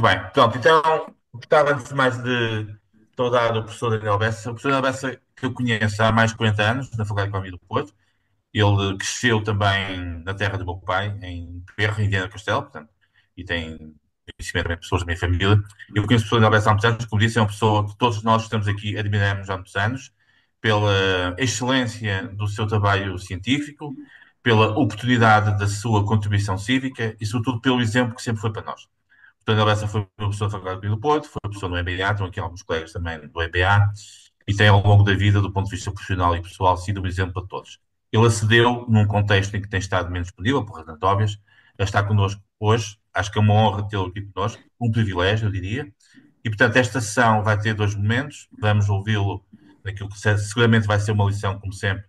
bem. Pronto, então, gostava antes de mais de saudar o professor Daniel Bessa. O professor Daniel Bessa, que eu conheço há mais de 40 anos, na Faculdade de Economia do Porto. Ele cresceu também na terra do meu pai, em Perro, em Viana do Castelo, portanto, e tem conhecimento também de pessoas da minha família. Eu conheço o professor Daniel Bessa há muitos anos, como disse, é uma pessoa que todos nós que estamos aqui admiramos há muitos anos, pela excelência do seu trabalho científico, pela oportunidade da sua contribuição cívica e, sobretudo, pelo exemplo que sempre foi para nós. Portanto, a Bessa foi professor da Faculdade do Porto, foi professor no MBA, estão aqui alguns colegas também do MBA, e tem ao longo da vida, do ponto de vista profissional e pessoal, sido um exemplo para todos. Ele acedeu, num contexto em que tem estado menos disponível, por razões óbvias, a estar connosco hoje. Acho que é uma honra tê-lo aqui connosco, um privilégio, eu diria. E, portanto, esta sessão vai ter dois momentos. Vamos ouvi-lo naquilo que seguramente vai ser uma lição, como sempre,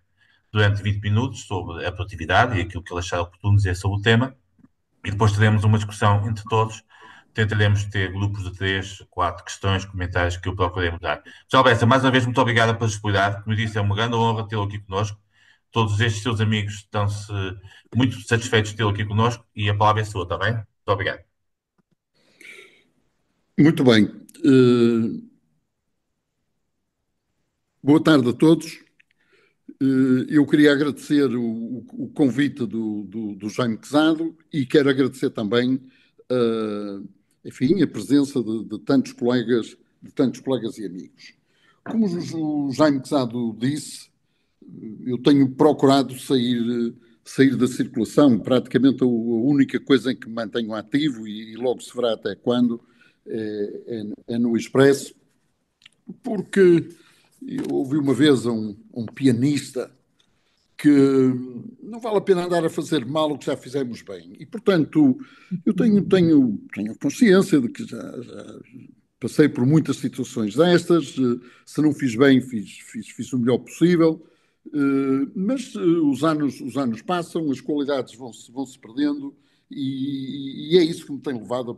durante 20 minutos sobre a produtividade e aquilo que ele achar oportuno dizer sobre o tema. E depois teremos uma discussão entre todos. Tentaremos ter grupos de três, quatro questões, comentários que eu procurei mudar. Já Alberto, mais uma vez, muito obrigado pela disponibilidade. Como eu disse, é uma grande honra tê-lo aqui connosco. Todos estes seus amigos estão-se muito satisfeitos de tê-lo aqui connosco e a palavra é sua, está bem? Muito obrigado. Muito bem. Boa tarde a todos. Eu queria agradecer o convite do Jaime Quezado e quero agradecer também, enfim, a presença de tantos colegas e amigos. Como o Jaime Quezado disse, eu tenho procurado sair da circulação. Praticamente a única coisa em que me mantenho ativo, e logo se verá até quando, é no Expresso, porque eu ouvi uma vez um pianista que não vale a pena andar a fazer mal o que já fizemos bem. E, portanto, eu tenho consciência de que já passei por muitas situações destas. Se não fiz bem, fiz o melhor possível. Mas os anos passam, as qualidades vão-se perdendo e é isso que me tem levado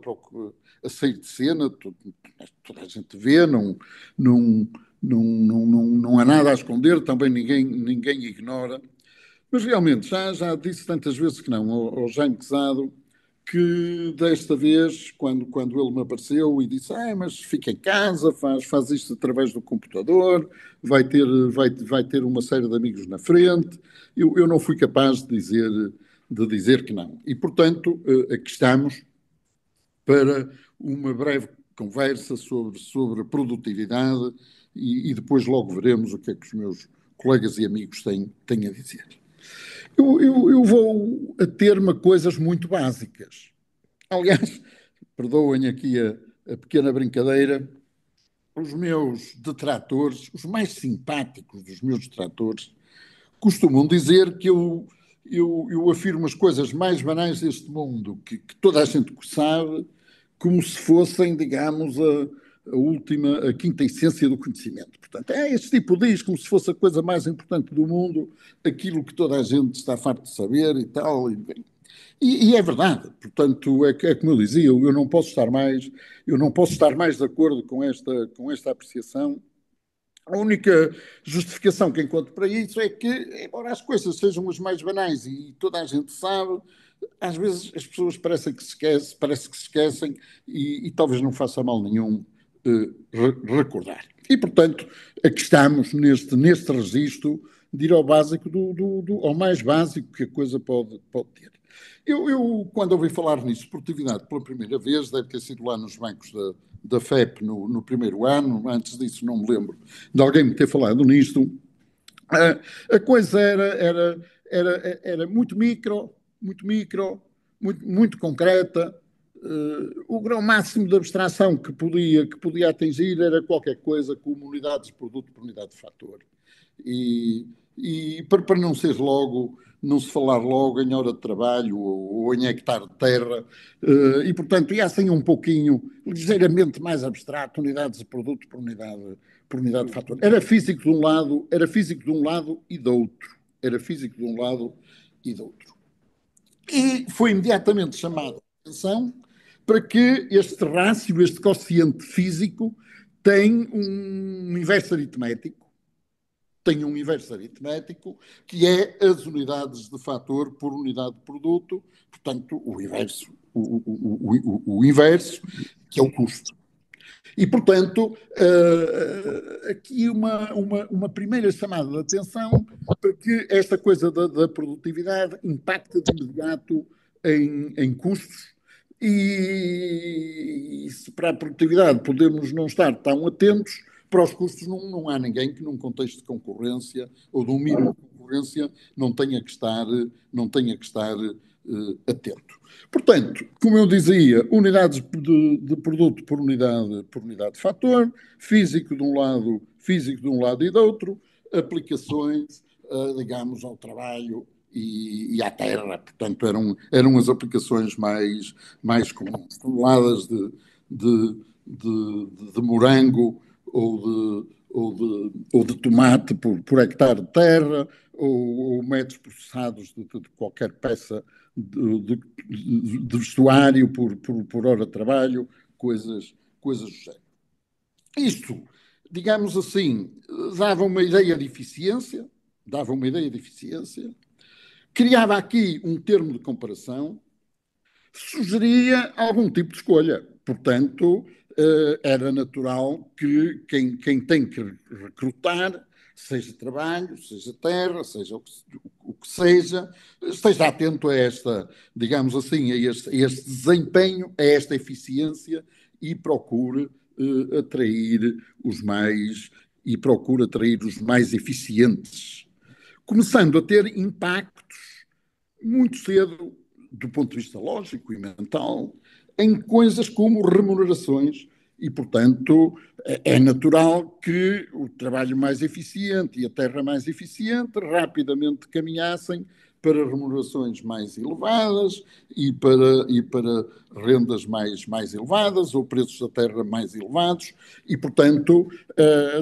a sair de cena. Toda a gente vê, não, não há nada a esconder, também ninguém ignora. Mas realmente, já disse tantas vezes que não ao Jaime Quezado, que desta vez, quando ele me apareceu e disse: mas fica em casa, faz isto através do computador, vai ter uma série de amigos na frente, eu não fui capaz de dizer que não. E, portanto, aqui estamos para uma breve conversa sobre produtividade e depois logo veremos o que é que os meus colegas e amigos têm a dizer. Eu vou ater-me a coisas muito básicas. Aliás, perdoem aqui a pequena brincadeira, os meus detratores, os mais simpáticos dos meus detratores, costumam dizer que eu afirmo as coisas mais banais deste mundo, que toda a gente sabe, como se fossem, digamos, a quinta essência do conhecimento. Portanto, este tipo diz como se fosse a coisa mais importante do mundo, aquilo que toda a gente está farto de saber e tal. E é verdade. Portanto, é como eu dizia, eu não posso estar mais de acordo com esta apreciação. A única justificação que encontro para isso é que, embora as coisas sejam as mais banais e toda a gente sabe, às vezes as pessoas parece que se esquecem e talvez não faça mal nenhum recordar. E, portanto, aqui estamos neste registro de ir ao básico, ao mais básico que a coisa pode ter. Quando ouvi falar nisso, esportividade, pela primeira vez, deve ter sido lá nos bancos da FEP no primeiro ano, antes disso não me lembro de alguém me ter falado nisto. A coisa era muito micro, muito concreta. O grau máximo de abstração que podia atingir era qualquer coisa como unidades de produto por unidade de fator. E, e para não ser logo, não se falar logo em hora de trabalho ou em hectare de terra, e portanto ia assim um pouquinho, ligeiramente mais abstrato, unidades de produto por unidade de fator. Era físico de um lado e do outro. Era físico de um lado e do outro. E foi imediatamente chamado a atenção para que este rácio, este quociente físico, tem um inverso aritmético, que é as unidades de fator por unidade de produto, portanto, o inverso. o inverso, que é o custo. E, portanto, aqui uma primeira chamada de atenção para que esta coisa da produtividade impacta de imediato em custos e se para a produtividade podemos não estar tão atentos, para os custos não há ninguém que num contexto de concorrência ou de um mínimo de concorrência não tenha que estar atento. Portanto, como eu dizia, unidades de produto por unidade de fator, físico de um lado e do outro, aplicações, digamos, ao trabalho e à terra. Portanto, eram as aplicações mais comuns. Toneladas de morango ou de tomate por hectare de terra, ou metros processados de qualquer peça de vestuário por hora de trabalho, coisas do género. Isto, digamos assim, dava uma ideia de eficiência, criava aqui um termo de comparação, sugeria algum tipo de escolha. Portanto, era natural que quem tem que recrutar, seja trabalho, seja terra, seja o que seja, esteja atento a esta, digamos assim, a este desempenho, a esta eficiência e atrair os mais procure atrair os mais eficientes, começando a ter impactos muito cedo, do ponto de vista lógico e mental, em coisas como remunerações. E, portanto, é natural que o trabalho mais eficiente e a terra mais eficiente rapidamente caminhassem para remunerações mais elevadas e para rendas mais elevadas ou preços da terra mais elevados. E, portanto,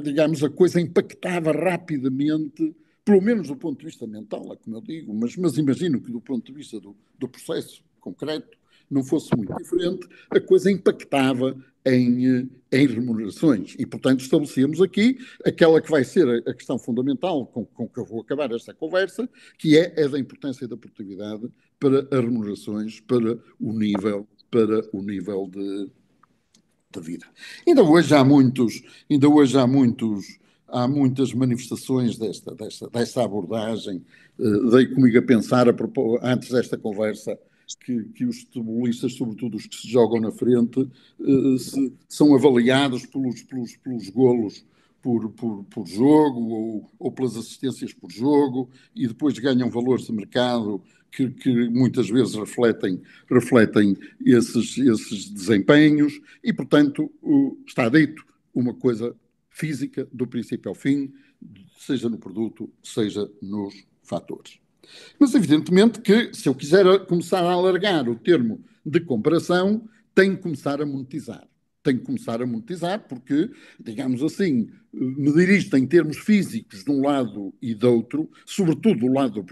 digamos, a coisa impactava rapidamente, pelo menos do ponto de vista mental, é como eu digo, mas imagino que do ponto de vista do processo concreto não fosse muito diferente, a coisa impactava em remunerações. E, portanto, estabelecemos aqui aquela que vai ser a questão fundamental com que eu vou acabar esta conversa, que é a da importância da produtividade para as remunerações, para o nível de vida. Há muitas manifestações desta abordagem. Dei comigo a pensar, antes desta conversa, que os futebolistas, sobretudo os que se jogam na frente, são avaliados pelos golos por jogo ou pelas assistências por jogo e depois ganham valores de mercado que muitas vezes refletem esses desempenhos e, portanto, está dito uma coisa física do princípio ao fim, seja no produto, seja nos fatores. Mas, evidentemente, que se eu quiser começar a alargar o termo de comparação, tenho que começar a monetizar. Tenho que começar a monetizar porque, digamos assim, medir isto em termos físicos de um lado e do outro, sobretudo do lado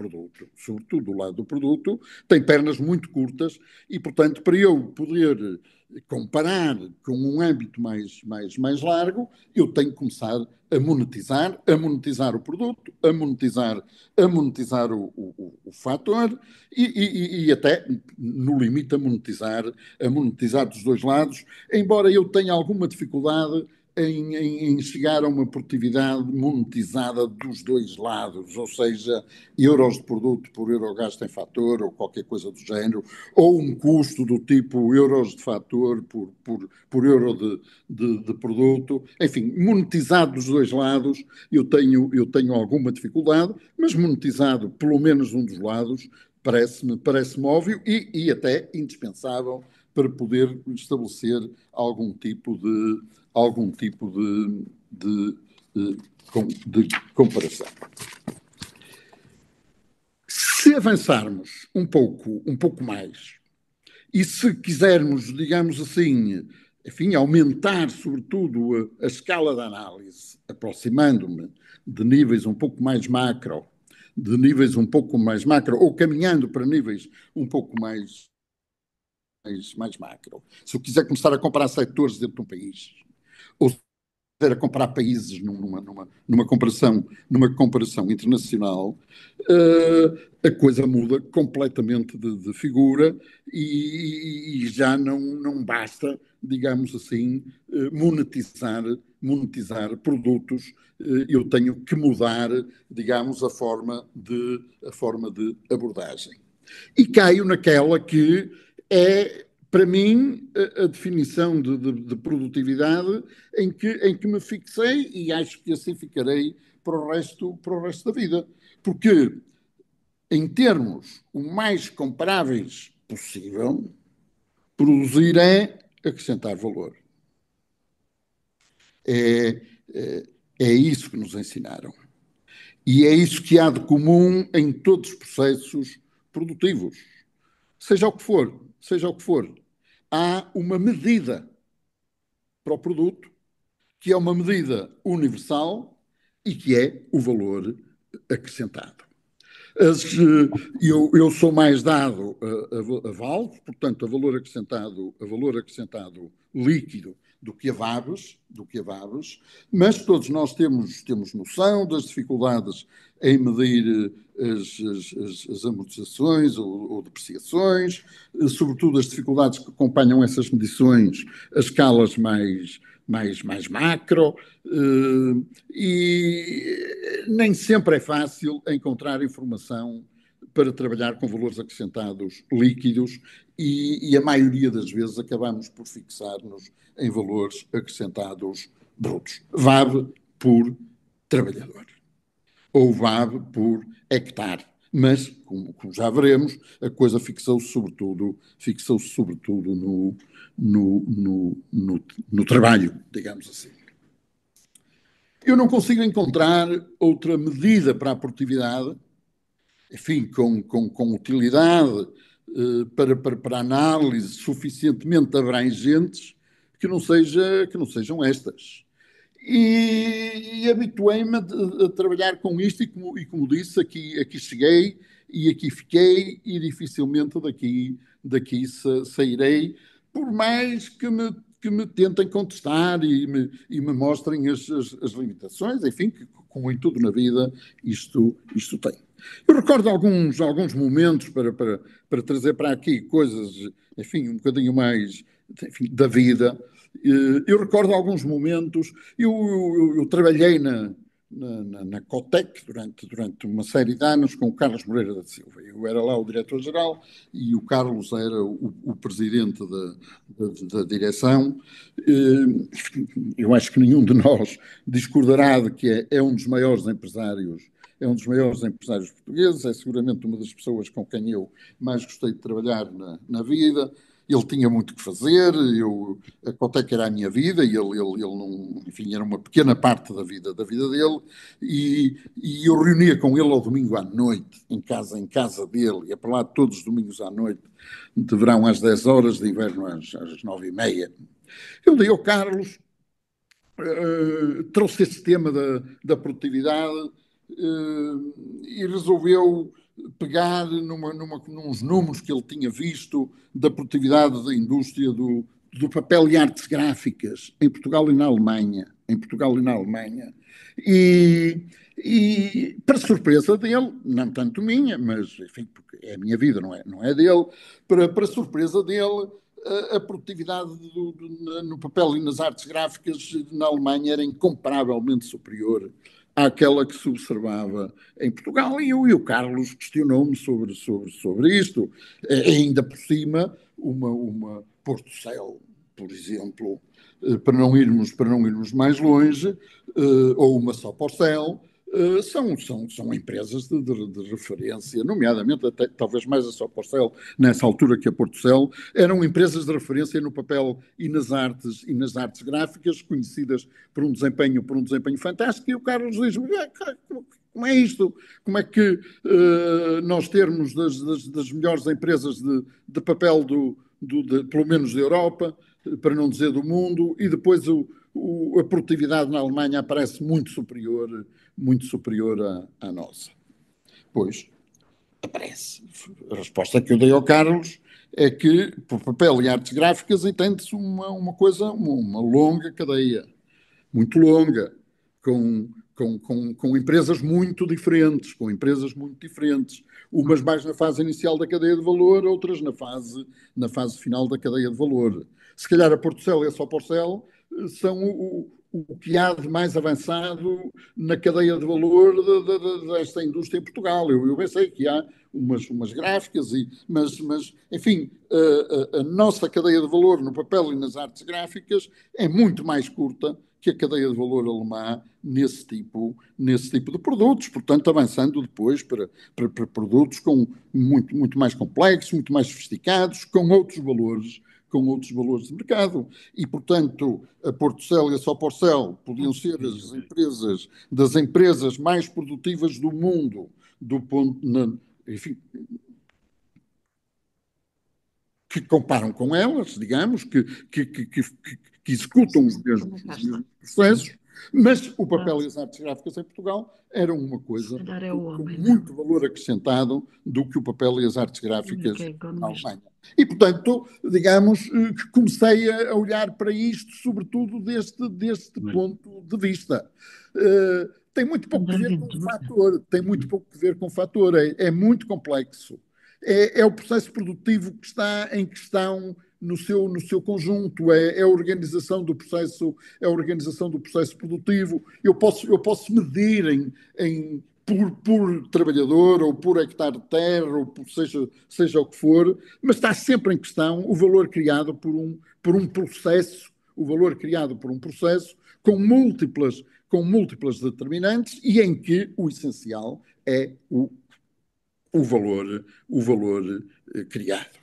do produto, tem pernas muito curtas e, portanto, para eu poder comparar com um âmbito mais largo, eu tenho que começar a monetizar o produto, a monetizar o fator e até, no limite, a monetizar dos dois lados, embora eu tenha alguma dificuldade em chegar a uma produtividade monetizada dos dois lados, ou seja, euros de produto por euro gasto em fator ou qualquer coisa do género, ou um custo do tipo euros de fator por euro de produto. Enfim, monetizado dos dois lados, eu tenho alguma dificuldade, mas monetizado pelo menos um dos lados parece-me óbvio e até indispensável para poder estabelecer algum tipo de comparação. Se avançarmos um pouco mais e se quisermos, digamos assim, enfim, aumentar sobretudo a escala da análise, aproximando-me de níveis um pouco mais macro, ou caminhando para níveis um pouco mais macro. Se eu quiser começar a comparar setores dentro de um país, ou a comparar países numa comparação internacional, a coisa muda completamente de figura e já não basta, digamos assim, monetizar produtos. Eu tenho que mudar, digamos, a forma de abordagem. E caio naquela que é, para mim, a definição de produtividade em que me fixei e acho que assim ficarei para o resto da vida. Porque, em termos o mais comparáveis possível, produzir é acrescentar valor. É, é, é isso que nos ensinaram. E é isso que há de comum em todos os processos produtivos. Seja o que for, seja o que for, há uma medida para o produto que é uma medida universal e que é o valor acrescentado. Eu sou mais dado a valores, portanto, a valor acrescentado líquido do que a VABs, mas todos nós temos noção das dificuldades em medir as amortizações ou depreciações, sobretudo as dificuldades que acompanham essas medições, as escalas mais macro, e nem sempre é fácil encontrar informação para trabalhar com valores acrescentados líquidos e a maioria das vezes acabamos por fixar-nos em valores acrescentados brutos. VAB por trabalhador ou VAB por hectare. Mas, como já veremos, a coisa fixou-se sobretudo no trabalho, digamos assim. Eu não consigo encontrar outra medida para a produtividade, enfim, com utilidade, para análise suficientemente abrangentes, que não sejam estas. E habituei-me a trabalhar com isto e como disse, aqui cheguei e aqui fiquei e dificilmente daqui sairei, por mais que me tentem contestar e me mostrem as limitações, enfim, que, como em tudo na vida, isto tem. Eu recordo alguns momentos para trazer para aqui coisas, enfim, um bocadinho mais, enfim, da vida. Eu recordo alguns momentos. Eu trabalhei na Cotec durante uma série de anos com o Carlos Moreira da Silva. Eu era lá o diretor-geral e o Carlos era o presidente da direção. Eu acho que nenhum de nós discordará de que é um dos maiores empresários. É um dos maiores empresários portugueses, é seguramente uma das pessoas com quem eu mais gostei de trabalhar na vida. Ele tinha muito que fazer, a Cotec era a minha vida e ele não, enfim, era uma pequena parte da vida dele, e eu reunia com ele ao domingo à noite, em casa dele, ia para lá todos os domingos à noite, de verão às 10 horas, de inverno às 9h30. Eu dei ao Carlos, trouxe esse tema da produtividade, e resolveu pegar nos números que ele tinha visto da produtividade da indústria do papel e artes gráficas em Portugal e na Alemanha. E para surpresa dele, não tanto minha, mas enfim, porque é a minha vida, não é dele, para surpresa dele, a produtividade no papel e nas artes gráficas na Alemanha era incomparavelmente superior àquela que se observava em Portugal. E o Carlos questionou-me sobre isto. Ainda por cima, uma Porto Cel, por exemplo, para não irmos mais longe, ou uma Soporcel, são empresas de referência, nomeadamente, até, talvez mais a Soporcel, nessa altura que a Portocel, eram empresas de referência no papel e nas artes gráficas, conhecidas por um desempenho fantástico, e o Carlos diz-me, como é isto? Como é que nós termos das melhores empresas de papel pelo menos da Europa, para não dizer do mundo, e depois a produtividade na Alemanha aparece muito superior à nossa? Pois, aparece. A resposta que eu dei ao Carlos é que, por papel e artes gráficas, entende-se uma coisa, uma longa cadeia. muito longa, com empresas muito diferentes, umas mais na fase inicial da cadeia de valor, outras na fase final da cadeia de valor. Se calhar a Portocel e a Soporcel são o que há de mais avançado na cadeia de valor desta indústria em Portugal. Eu bem sei que há umas gráficas, mas enfim, a nossa cadeia de valor no papel e nas artes gráficas é muito mais curta que a cadeia de valor alemã nesse tipo de produtos, portanto, avançando depois para produtos muito mais complexos, muito mais sofisticados, com outros valores de mercado. E, portanto, a Portocel e a Soporcel podiam ser das empresas mais produtivas do mundo, enfim, que comparam com elas, digamos, que executam os mesmos processos, mas o papel e as artes gráficas em Portugal eram uma coisa com muito valor acrescentado do que o papel e as artes gráficas na Alemanha. E, portanto, digamos que comecei a olhar para isto, sobretudo deste ponto de vista. Tem muito pouco a ver com o fator, é muito complexo. É o processo produtivo que está em questão no seu conjunto, é a organização do processo, produtivo. Eu posso medir por trabalhador ou por hectare de terra, ou seja o que for, mas está sempre em questão o valor criado por um processo, com múltiplas determinantes, e em que o essencial é o valor criado.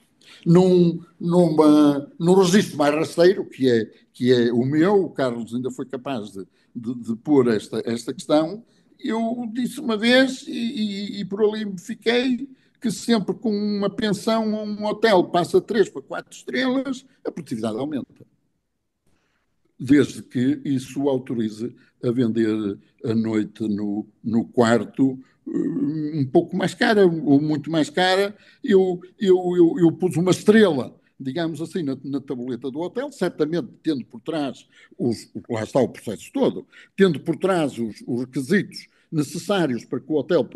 Num registro mais rasteiro, que é o meu, o Carlos ainda foi capaz de pôr esta questão. Eu disse uma vez, e por ali me fiquei, que sempre com uma pensão, um hotel passa 3 para 4 estrelas, a produtividade aumenta. Desde que isso autorize a vender a noite no quarto um pouco mais cara, ou muito mais cara. Eu pus uma estrela, digamos assim, na tabuleta do hotel, certamente tendo por trás, lá está o processo todo, tendo por trás os requisitos necessários para que o hotel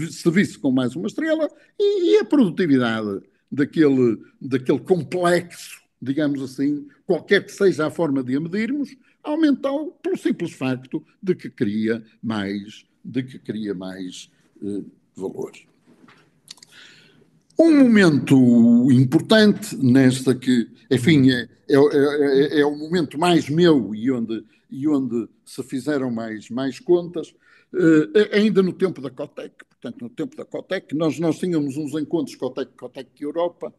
se visse com mais uma estrela, e a produtividade daquele complexo, digamos assim, qualquer que seja a forma de a medirmos, aumentou pelo simples facto de que cria mais valor. Um momento importante nesta que, enfim, é o momento mais meu e onde se fizeram mais contas, ainda no tempo da Cotec. Portanto, no tempo da Cotec, nós tínhamos uns encontros Cotec Europa,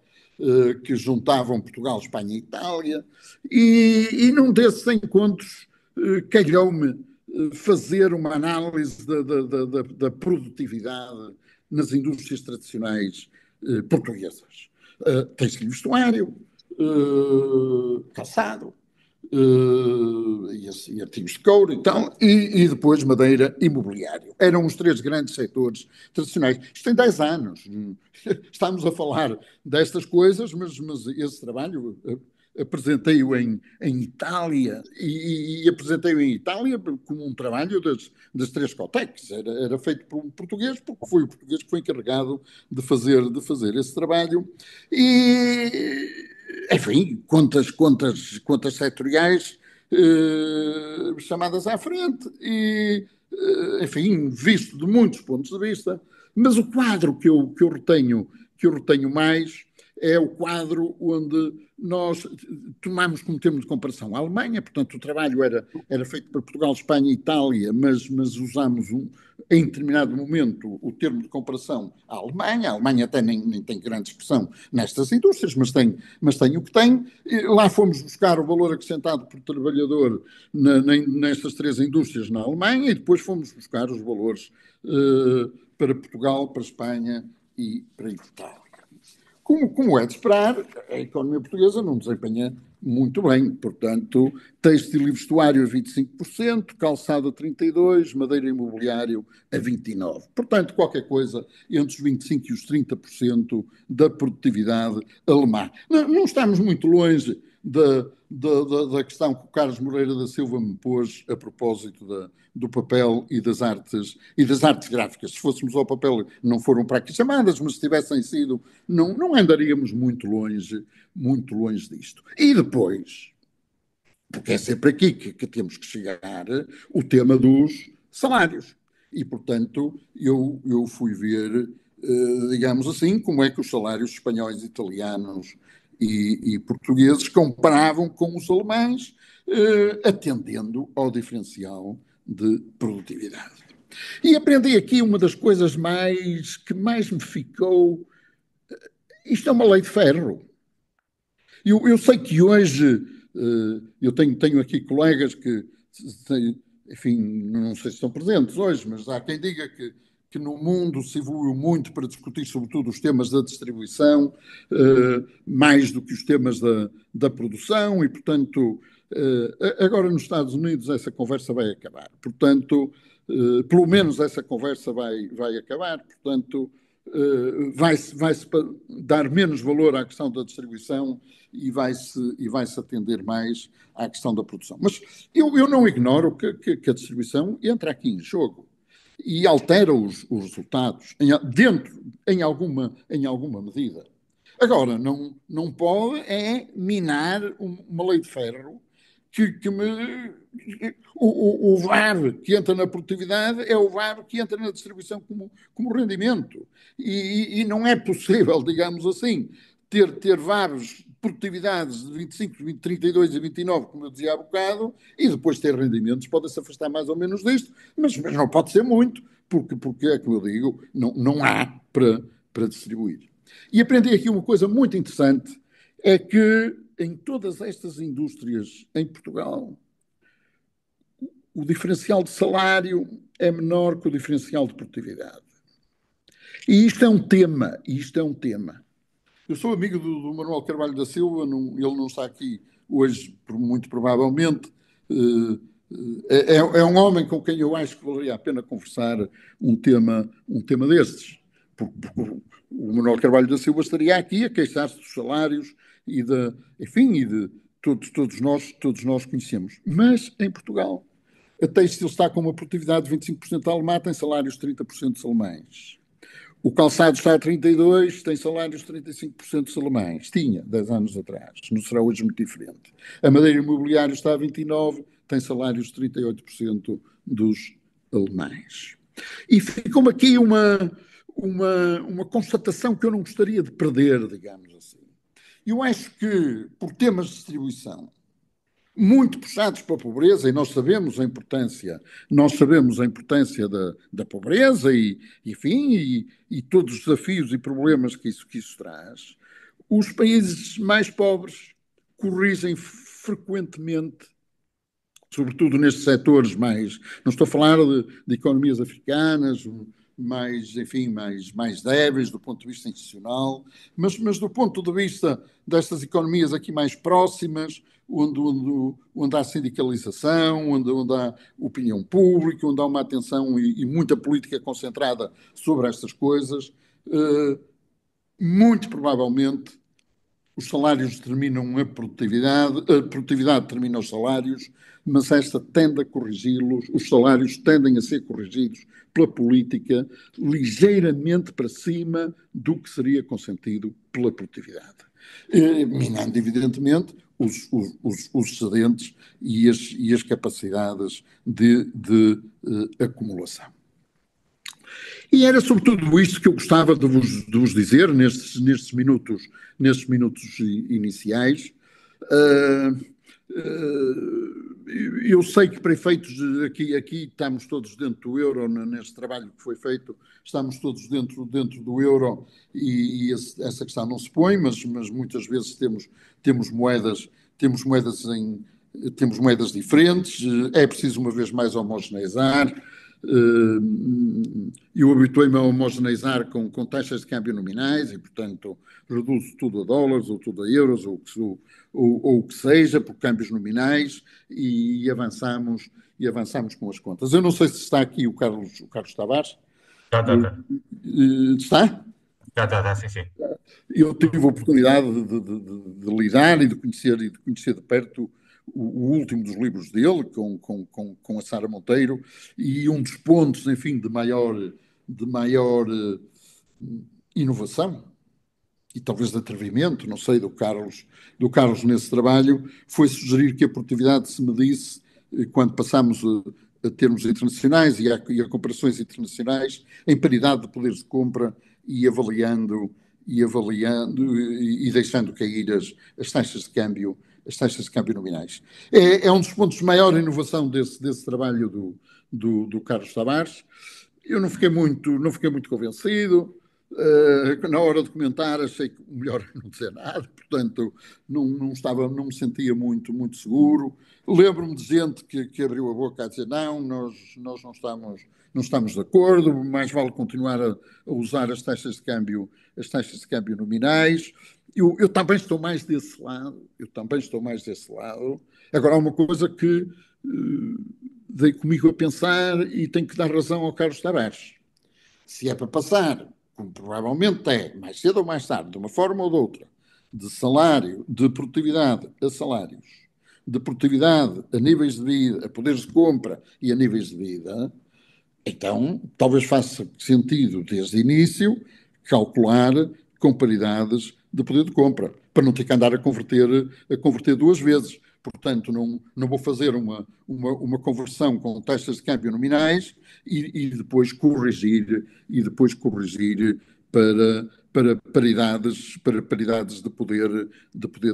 que juntavam Portugal, Espanha e Itália, e num desses encontros calhou-me fazer uma análise da produtividade nas indústrias tradicionais portuguesas. Têxtil e vestuário, calçado, e artigos de couro, então, e depois madeira e mobiliário. Eram os 3 grandes setores tradicionais. Isto tem 10 anos. Estamos a falar destas coisas, mas esse trabalho apresentei-o em Itália, e apresentei-o em Itália como um trabalho das 3 Cotecs. Era feito por um português, porque foi o português que foi encarregado de fazer esse trabalho. E, enfim, contas setoriais chamadas à frente, e, enfim, visto de muitos pontos de vista, mas o quadro que eu retenho mais é o quadro onde nós tomamos como termo de comparação a Alemanha. Portanto, o trabalho era feito para Portugal, Espanha e Itália, mas usamos em determinado momento o termo de comparação à Alemanha. A Alemanha até nem tem grande expressão nestas indústrias, mas tem o que tem. Lá fomos buscar o valor acrescentado por trabalhador nestas 3 indústrias na Alemanha, e depois fomos buscar os valores para Portugal, para Espanha e para Itália. Como é de esperar, a economia portuguesa não desempenha muito bem. Portanto, têxtil e vestuário a 25%, calçado a 32%, madeira e imobiliário a 29%. Portanto, qualquer coisa entre os 25% e os 30% da produtividade alemã. Não estamos muito longe da questão que o Carlos Moreira da Silva me pôs a propósito do papel e das artes gráficas. Se fôssemos ao papel, não foram para aqui chamadas, mas se tivessem sido, não andaríamos muito longe disto. E depois, porque é sempre aqui que temos que chegar, o tema dos salários. E, portanto, eu fui ver, digamos assim, como é que os salários espanhóis, italianos e portugueses comparavam com os alemães, atendendo ao diferencial de produtividade. E aprendi aqui uma das coisas que mais me ficou. Isto é uma lei de ferro. Eu sei que hoje eu tenho aqui colegas que, enfim, não sei se estão presentes hoje, mas há quem diga que no mundo se evoluiu muito para discutir, sobretudo, os temas da distribuição, mais do que os temas da produção, e, portanto, agora nos Estados Unidos essa conversa vai acabar. Portanto, pelo menos essa conversa vai acabar, portanto, vai-se dar menos valor à questão da distribuição e vai-se atender mais à questão da produção. Mas eu não ignoro que a distribuição entra aqui em jogo e altera os resultados em alguma medida. Agora, não pode minar uma lei de ferro o VAR que entra na produtividade é o VAR que entra na distribuição como rendimento. E não é possível, digamos assim, ter VARs produtividades de 25, 20, 32 e 29, como eu dizia há bocado, e depois ter rendimentos, pode-se afastar mais ou menos disto, mas não pode ser muito, porque é como eu digo, não há para distribuir. E aprendi aqui uma coisa muito interessante, é que em todas estas indústrias em Portugal, o diferencial de salário é menor que o diferencial de produtividade. E isto é um tema. Eu sou amigo do Manuel Carvalho da Silva, ele não está aqui hoje, muito provavelmente. É um homem com quem eu acho que valeria a pena conversar um tema destes. Porque o Manuel Carvalho da Silva estaria aqui a queixar-se dos salários enfim, todos nós conhecemos. Mas em Portugal, a Têxtil está com uma produtividade de 25% alemã, tem salários de 30% alemães. O calçado está a 32%, tem salários de 35% alemães. Tinha, 10 anos atrás. Não será hoje muito diferente. A madeira imobiliária está a 29%, tem salários de 38% dos alemães. E ficou-me aqui uma constatação que eu não gostaria de perder, digamos assim. Eu acho que, por temas de distribuição, muito puxados para a pobreza, e nós sabemos a importância da pobreza enfim, e todos os desafios e problemas que isso traz, os países mais pobres corrigem frequentemente, sobretudo nestes setores mais, não estou a falar de economias africanas, mais débeis do ponto de vista institucional, mas do ponto de vista destas economias aqui mais próximas, onde há sindicalização, onde há opinião pública, onde há uma atenção e muita política concentrada sobre estas coisas, muito provavelmente os salários determinam a produtividade determina os salários, mas esta tende a corrigi-los, os salários tendem a ser corrigidos pela política ligeiramente para cima do que seria consentido pela produtividade. Minando, evidentemente, os excedentes e as capacidades de acumulação. E era sobretudo isto que eu gostava de vos dizer nestes minutos iniciais. Eu sei que para efeitos aqui estamos todos dentro do euro, neste trabalho que foi feito, estamos todos dentro do euro e essa questão não se põe, mas muitas vezes temos moedas diferentes, é preciso uma vez mais homogeneizar. Eu habituei-me a homogeneizar com taxas de câmbio nominais e, portanto, reduzo tudo a dólares ou tudo a euros ou o que seja, por câmbios nominais e avançamos com as contas. Eu não sei se está aqui o Carlos Tavares. Tá. Está? sim, sim. Eu tive a oportunidade de lidar e de conhecer de perto o último dos livros dele, com a Sara Monteiro, e um dos pontos, enfim, de maior inovação e talvez de atrevimento, não sei, do Carlos nesse trabalho, foi sugerir que a produtividade se medisse quando passamos a termos internacionais e a comparações internacionais em paridade de poderes de compra e avaliando e deixando cair as taxas de câmbio nominais. É um dos pontos de maior inovação desse trabalho do Carlos Tavares. Eu não fiquei muito convencido. Na hora de comentar, achei que o melhor era não dizer nada, portanto, não me sentia muito seguro. Lembro-me de gente que abriu a boca a dizer: não, nós não estamos de acordo, mais vale continuar a usar as taxas de câmbio nominais. Eu também estou mais desse lado, Agora, há uma coisa que dei comigo a pensar e tenho que dar razão ao Carlos Tavares. Se é para passar, como provavelmente é, mais cedo ou mais tarde, de uma forma ou de outra, de salário, de produtividade a salários, de produtividade a níveis de vida, a poderes de compra e a níveis de vida, então talvez faça sentido, desde o início, calcular com paridades de poder de compra, para não ter que andar a converter duas vezes. Portanto, não vou fazer uma conversão com taxas de câmbio nominais e depois corrigir para paridades de poder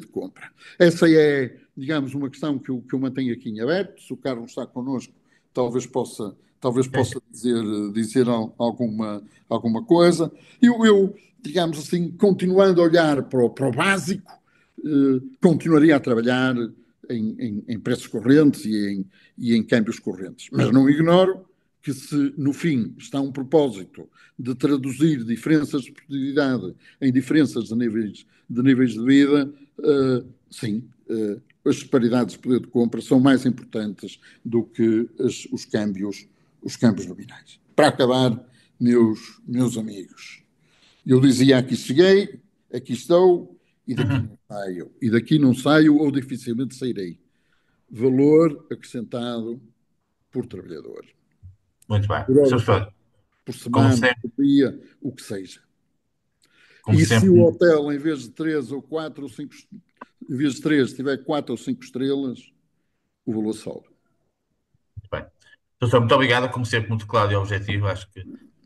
de compra. Essa é, digamos, uma questão que eu mantenho aqui em aberto. Se o Carlos está connosco, talvez possa dizer alguma coisa. Digamos assim, continuando a olhar para o básico, continuaria a trabalhar em preços correntes e em câmbios correntes. Mas não ignoro que, se no fim está um propósito de traduzir diferenças de produtividade em diferenças de níveis de vida, sim, as disparidades de poder de compra são mais importantes do que os câmbios nominais. Para acabar, meus amigos, eu dizia: aqui cheguei, aqui estou, e daqui não saio. E daqui não saio ou dificilmente sairei. Valor acrescentado por trabalhador. Muito bem. Por hora Sr. de trabalho, Professor, por como semana, sempre, por dia, o que seja. como E se o sempre, hotel, em vez de 3 ou 4 ou 5, em vez de 3, tiver 4 ou 5 estrelas, o valor sobe. muito bem. Professor, muito obrigado, como sempre, muito claro e objetivo. Acho que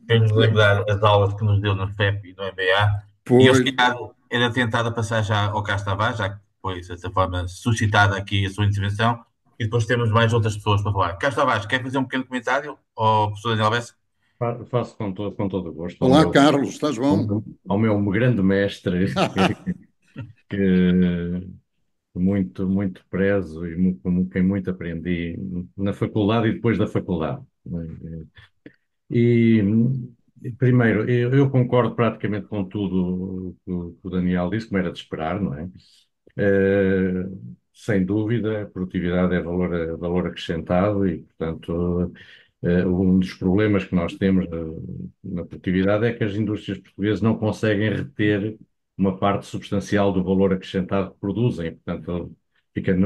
fez-nos É, lembrar as aulas que nos deu no FEP e no MBA. E eu, se pois, calhar, era tentado passar já ao Castro Tavares, já que foi, de certa forma, suscitada aqui a sua intervenção, e depois temos mais outras pessoas para falar. Castro Tavares, quer fazer um pequeno comentário ao professor Daniel Bessa? Faço com todo o gosto olá, Carlos, estás bom? ao meu grande mestre, que muito prezo e com quem muito aprendi na faculdade e depois da faculdade. E, primeiro, eu concordo praticamente com tudo o que o Daniel disse, como era de esperar, não é? Eh, Sem dúvida, a produtividade é valor acrescentado e, portanto, um dos problemas que nós temos na produtividade é que as indústrias portuguesas não conseguem reter uma parte substancial do valor acrescentado que produzem. Portanto, fica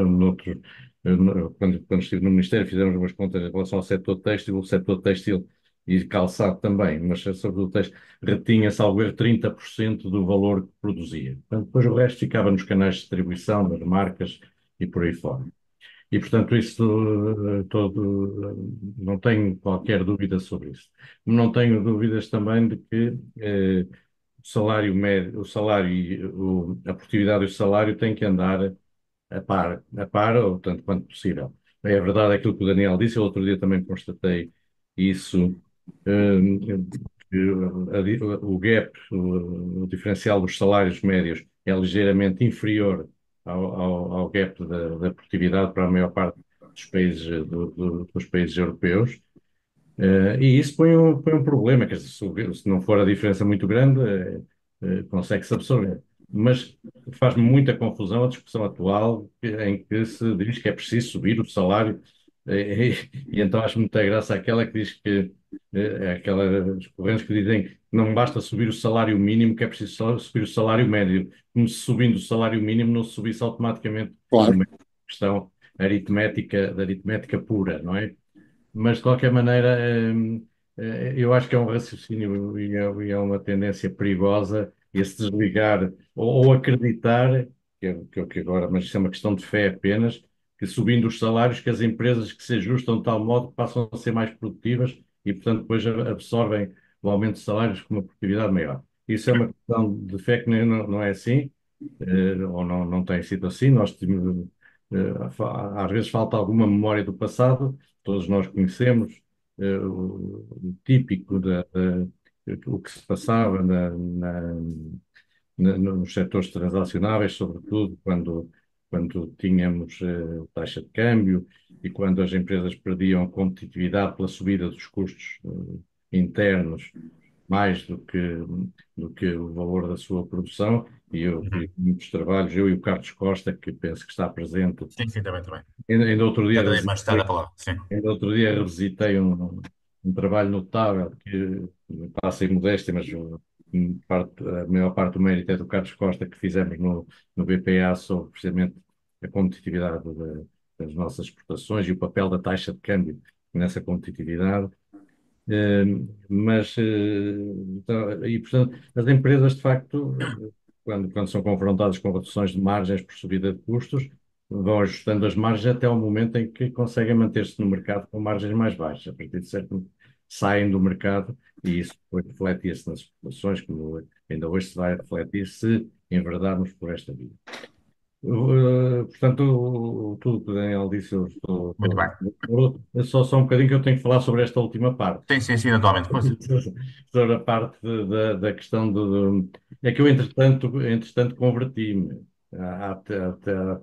quando estive no Ministério, fizemos umas contas em relação ao setor têxtil, o setor têxtil e calçado também, mas sobre o texto retinha, salvo erro, 30% do valor que produzia. Portanto, depois o resto ficava nos canais de distribuição, das marcas e por aí fora. E, portanto, isso não tenho qualquer dúvida sobre isso. Não tenho dúvidas também de que o salário médio, o salário a produtividade e o salário têm que andar a par ou tanto quanto possível. É verdade aquilo que o Daniel disse, eu outro dia também constatei isso, que o gap, o diferencial dos salários médios é ligeiramente inferior ao gap da produtividade para a maior parte dos países, dos países europeus. E isso põe um problema, quer dizer, se não for a diferença muito grande, consegue-se absorver. Mas faz-me muita confusão a discussão atual em que se diz que é preciso subir o salário, e então acho muita graça aquela que diz que, aquelas correntes que dizem não basta subir o salário mínimo, que é preciso só subir o salário médio. Como se subindo o salário mínimo não se subisse automaticamente o Claro. médio. Questão aritmética, de aritmética pura, não é? Mas de qualquer maneira, eu acho que é um raciocínio e é uma tendência perigosa esse desligar ou acreditar, que agora, mas isso é uma questão de fé apenas, que subindo os salários, que as empresas que se ajustam de tal modo que passam a ser mais produtivas e, portanto, depois absorvem o aumento de salários com uma produtividade maior. Isso é uma questão de fé que não é assim, ou não tem sido assim. Nós temos, às vezes falta alguma memória do passado, todos nós conhecemos o típico o que se passava nos setores transacionáveis, sobretudo quando tínhamos taxa de câmbio e quando as empresas perdiam competitividade pela subida dos custos internos mais do que o valor da sua produção. E eu fiz Uhum. muitos trabalhos, eu e o Carlos Costa, que penso que está presente. Sim, sim, também, também. Ainda outro Já dia darei mais tarde a palavra. Sim. Ainda outro dia revisitei um trabalho notável que passa em modéstia, mas a maior parte do mérito é do Carlos Costa, que fizemos no BPA sobre precisamente a competitividade das nossas exportações e o papel da taxa de câmbio nessa competitividade. Eh, e portanto, as empresas de facto, quando são confrontadas com reduções de margens por subida de custos, vão ajustando as margens até ao momento em que conseguem manter-se no mercado com margens mais baixas. A partir de certo momento, saem do mercado e isso depois reflete-se nas exportações, como ainda hoje se vai refletir se enverdarmos por esta via. Portanto, tudo o que o Daniel disse, Muito bem. só um bocadinho que eu tenho que falar sobre esta última parte. Sim, sim, sim, naturalmente. Força. Sobre a parte da questão É que eu, entretanto converti-me à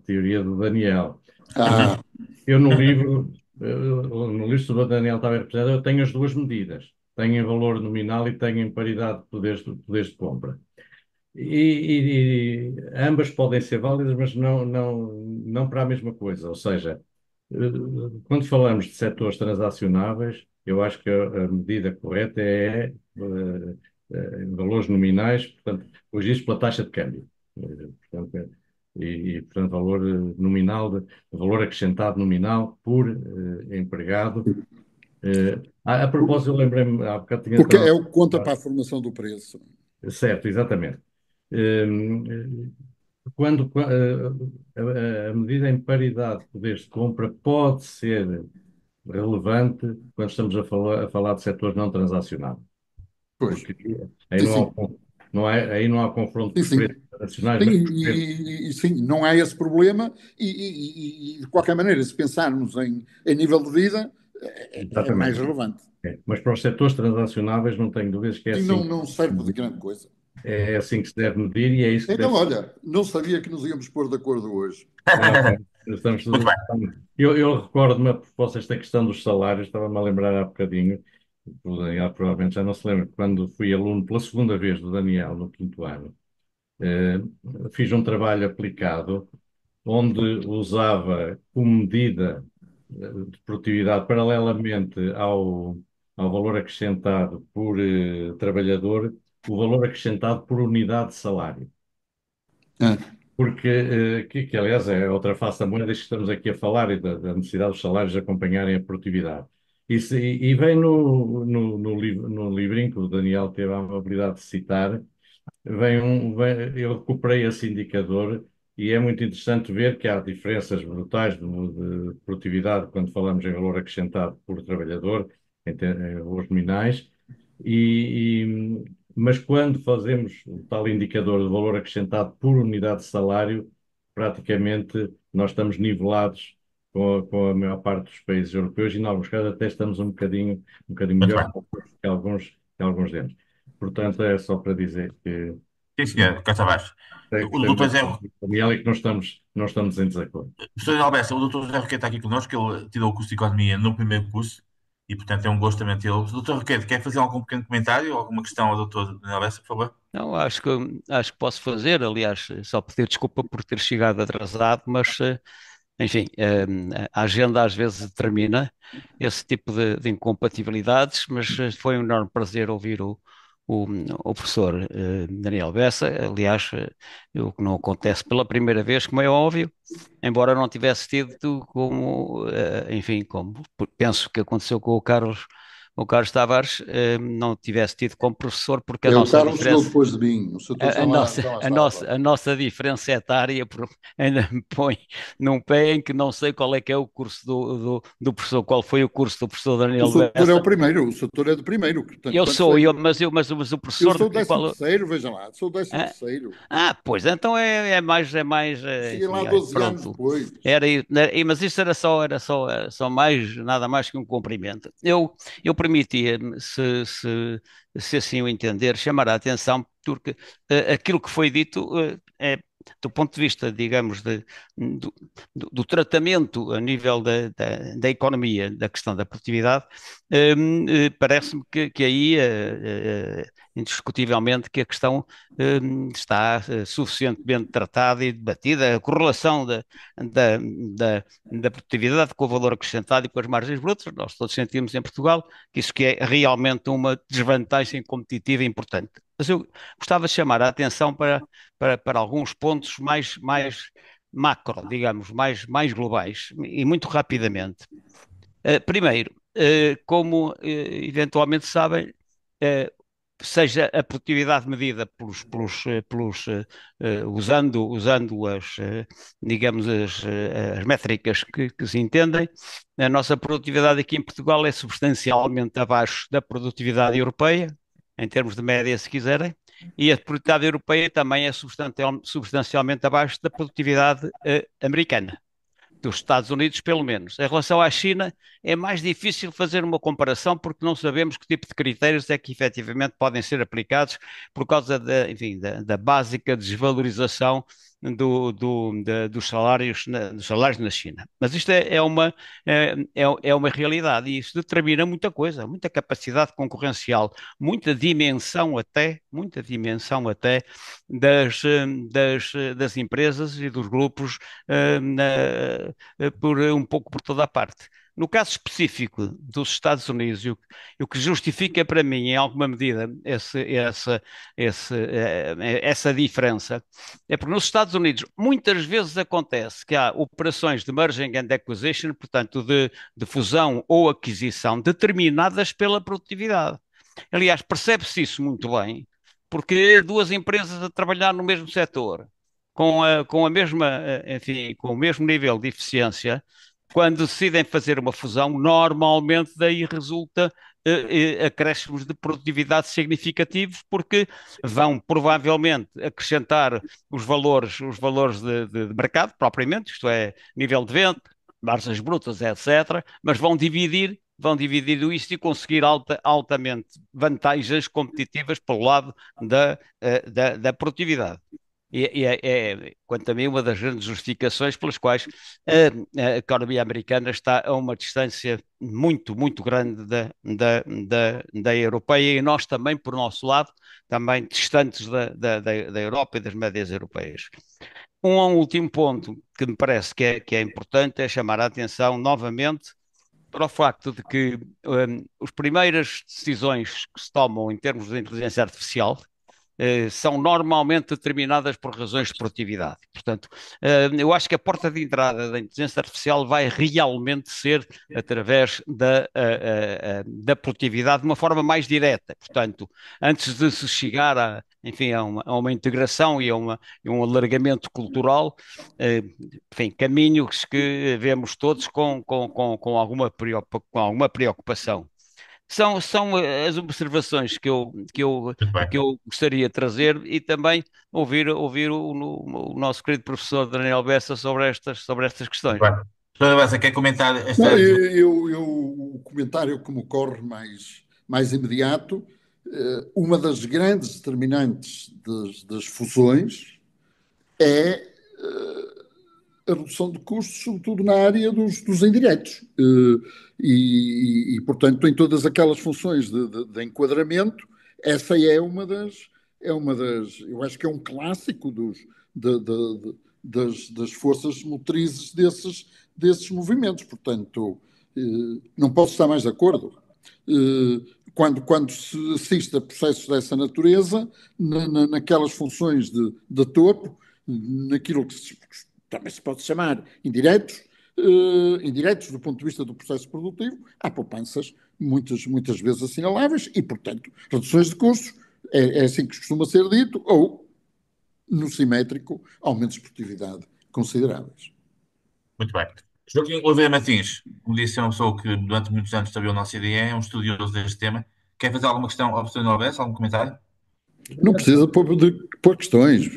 teoria do Daniel. Uhum. Eu no livro sobre o Daniel estava representado, eu tenho as duas medidas. Tenho em valor nominal e tenho em paridade de poderes de compra. E ambas podem ser válidas, mas não para a mesma coisa. Ou seja, eh, quando falamos de setores transacionáveis, eu acho que a medida correta é valores nominais, portanto, corrigidos pela taxa de câmbio. Portanto, portanto, valor nominal, valor acrescentado nominal por empregado. A propósito, eu lembrei-me, há bocado tinha Porque estado é o que conta para a formação do preço. certo, exatamente. Hum, a medida em paridade de poderes de compra pode ser relevante quando estamos a falar de setores não transacionados, Pois, porque aí sim, não há, sim, aí não há confronto sim, dos preços sim. internacionais, Sim, mas dos preços. sim, não há esse problema de qualquer maneira, se pensarmos em nível de vida, é mais Exatamente. relevante. Mas para os setores transacionáveis não tenho dúvidas que é Sim, assim, não serve de grande coisa. é assim que se deve medir e é isso que Então, deve ser. olha, não sabia que nos íamos pôr de acordo hoje. Pá, estamos, Muito bem. eu recordo-me, a propósito desta questão dos salários, estava-me a lembrar há bocadinho, o Daniel provavelmente já não se lembra, quando fui aluno pela segunda vez do Daniel no quinto ano, eh, fiz um trabalho aplicado onde usava como medida de produtividade paralelamente ao valor acrescentado por trabalhador, o valor acrescentado por unidade de salário. Ah, Porque, aliás é outra face da moeda que estamos aqui a falar e da necessidade dos salários acompanharem a produtividade. E vem no livrinho que o Daniel teve a amabilidade de citar, eu recuperei esse indicador e é muito interessante ver que há diferenças brutais de produtividade quando falamos em valor acrescentado por trabalhador, em valores nominais, mas quando fazemos o tal indicador de valor acrescentado por unidade de salário, praticamente nós estamos nivelados com a maior parte dos países europeus e, em alguns casos, até estamos um bocadinho Muito melhor bem. que alguns deles. Portanto, é só para dizer que Sim, senhor, cá está baixo. O gostei doutor muito Zé, do Daniel e que não estamos em desacordo. professor Alberto, o doutor Zé Roquete está aqui connosco, ele tirou o curso de Economia no primeiro curso e, portanto, é um gosto também tê-lo. Doutor Roquete, quer fazer algum pequeno comentário ou alguma questão ao doutor Daniel Alberto, por favor? Não, acho que posso fazer. Aliás, só pedir desculpa por ter chegado atrasado, mas, enfim, a agenda às vezes determina esse tipo de incompatibilidades, mas foi um enorme prazer ouvir o o, o professor Daniel Bessa. Aliás, o que não acontece pela primeira vez, como é óbvio, embora não tivesse tido como, enfim, como penso que aconteceu com o Carlos Tavares, não tivesse tido como professor, porque a É, o nossa Carlos chegou diferença. depois de mim, o Soutor já lá estava. A nossa diferença etária ainda me põe num pé em que não sei qual é que é o curso do professor, qual foi o curso do professor O Daniel Soutor é o Bessa. primeiro, o Soutor é do primeiro, portanto, Eu quanto sou sei. eu, mas o Eu professor de sou o que décimo qual. terceiro, veja lá, sou o décimo Ah, terceiro. pois então é mais, Cheguei lá enfim, 12 anos pronto. depois. Mas isso era só mais, nada mais que um cumprimento. Eu permitia-me, se assim o entender, chamar a atenção, porque aquilo que foi dito do ponto de vista, digamos, do, do tratamento a nível da economia, da questão da produtividade, parece-me que aí, indiscutivelmente, que a questão está suficientemente tratada e debatida. A correlação da, da, da produtividade com o valor acrescentado e com as margens brutas, nós todos sentimos em Portugal que isso que é realmente uma desvantagem competitiva importante. Mas eu gostava de chamar a atenção para alguns pontos mais macro, digamos, mais globais, e muito rapidamente. Primeiro, como eventualmente sabem, uh, seja a produtividade medida usando digamos, as métricas que se entendem, a nossa produtividade aqui em Portugal é substancialmente abaixo da produtividade europeia, em termos de média, se quiserem, e a produtividade europeia também é substancialmente abaixo da produtividade americana dos Estados Unidos, pelo menos. Em relação à China, é mais difícil fazer uma comparação porque não sabemos que tipo de critérios é que efetivamente podem ser aplicados por causa enfim, da básica desvalorização dos salários na China. Mas isto é uma realidade e isso determina muita coisa, muita capacidade concorrencial, muita dimensão até das empresas e dos grupos um pouco por toda a parte. No caso específico dos Estados Unidos, o que justifica para mim, em alguma medida, essa diferença, é porque nos Estados Unidos muitas vezes acontece que há operações de merging and acquisition, portanto, de fusão ou aquisição, determinadas pela produtividade. Aliás, percebe-se isso muito bem, porque duas empresas a trabalhar no mesmo setor, com a mesma, enfim, com o mesmo nível de eficiência, quando decidem fazer uma fusão, normalmente daí resulta acréscimos de produtividade significativos, porque vão provavelmente acrescentar os valores de mercado, propriamente, isto é, nível de venda, margens brutas, etc., mas vão dividir isso e conseguir altamente vantagens competitivas pelo lado da produtividade. Quanto a mim, uma das grandes justificações pelas quais a economia americana está a uma distância muito, muito grande da europeia e nós também, por nosso lado, também distantes da Europa e das médias europeias. Um último ponto que me parece que é importante é chamar a atenção novamente para o facto de que as primeiras decisões que se tomam em termos de inteligência artificial são normalmente determinadas por razões de produtividade. Portanto, eu acho que a porta de entrada da inteligência artificial vai realmente ser através da produtividade de uma forma mais direta. Portanto, antes de se chegar enfim, a uma integração e a um alargamento cultural, enfim, caminhos que vemos todos com alguma preocupação. São as observações Muito bem. que eu gostaria de trazer e também ouvir o nosso querido professor Daniel Bessa sobre estas Muito questões. bem. Doutora Bessa, quer comentar Não, esta. o comentário que me ocorre mais imediato, uma das grandes determinantes das fusões é a redução de custos, sobretudo na área dos indiretos. Portanto, em todas aquelas funções de enquadramento, essa eu acho que é um clássico das forças motrizes desses movimentos. Portanto, não posso estar mais de acordo. quando se assiste a processos dessa natureza, naquelas funções de topo, naquilo que também se pode chamar indiretos, indiretos do ponto de vista do processo produtivo, há poupanças muitas vezes assinaláveis e, portanto, reduções de custos, é assim que costuma ser dito, ou, no simétrico, aumentos de produtividade consideráveis. Muito bem. Joaquim Oliveira Martins, como disse, é uma pessoa que durante muitos anos trabalhou na OCDE, é um estudioso deste tema. Quer fazer alguma questão ao professor Norberto? Algum comentário? Não precisa pôr questões.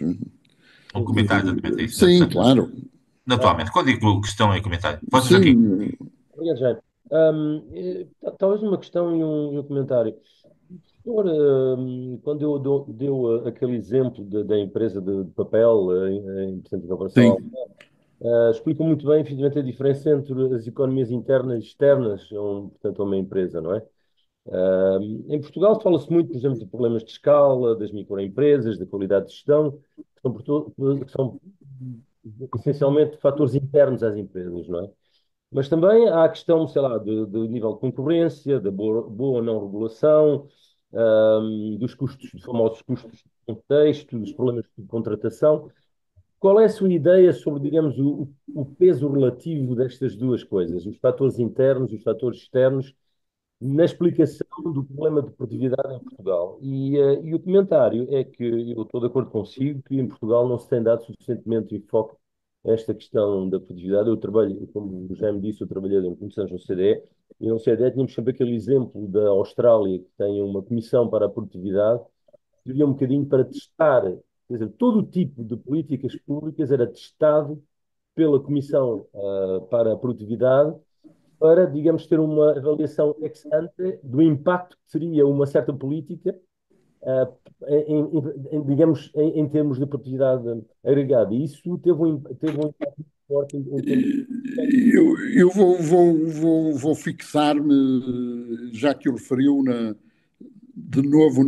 Um comentário, exatamente, é isso. Sim, claro. Naturalmente. Quando digo questão é comentário. Força, Joaquim. Sim, Obrigado, Jaime. Talvez uma questão e um comentário. O senhor, quando deu aquele exemplo da empresa de papel em portanto, em comparação sim. explica muito bem, efetivamente, a diferença entre as economias internas e externas, portanto, a uma empresa, não é? Em Portugal fala-se muito, por exemplo, de problemas de escala, das microempresas, da qualidade de gestão, que são essencialmente fatores internos às empresas, não é? Mas também há a questão, sei lá, do nível de concorrência, da boa ou não regulação, dos custos, dos famosos custos de contexto, dos problemas de contratação. Qual é a sua ideia sobre, digamos, o peso relativo destas duas coisas, os fatores internos e os fatores externos, na explicação do problema de produtividade em Portugal? E o comentário é que eu estou de acordo consigo que em Portugal não se tem dado suficientemente enfoque a esta questão da produtividade. Eu trabalho, como já me disse, eu trabalhei durante muitos anos no CDE, e no CDE tínhamos sempre aquele exemplo da Austrália, que tem uma comissão para a produtividade, que servia um bocadinho para testar, quer dizer, todo o tipo de políticas públicas era testado pela Comissão para a Produtividade, para, digamos, ter uma avaliação ex ante do impacto que teria uma certa política, uh, digamos, em termos de produtividade agregada. E isso teve um impacto muito forte em termos Eu vou fixar-me, já que o referiu, de novo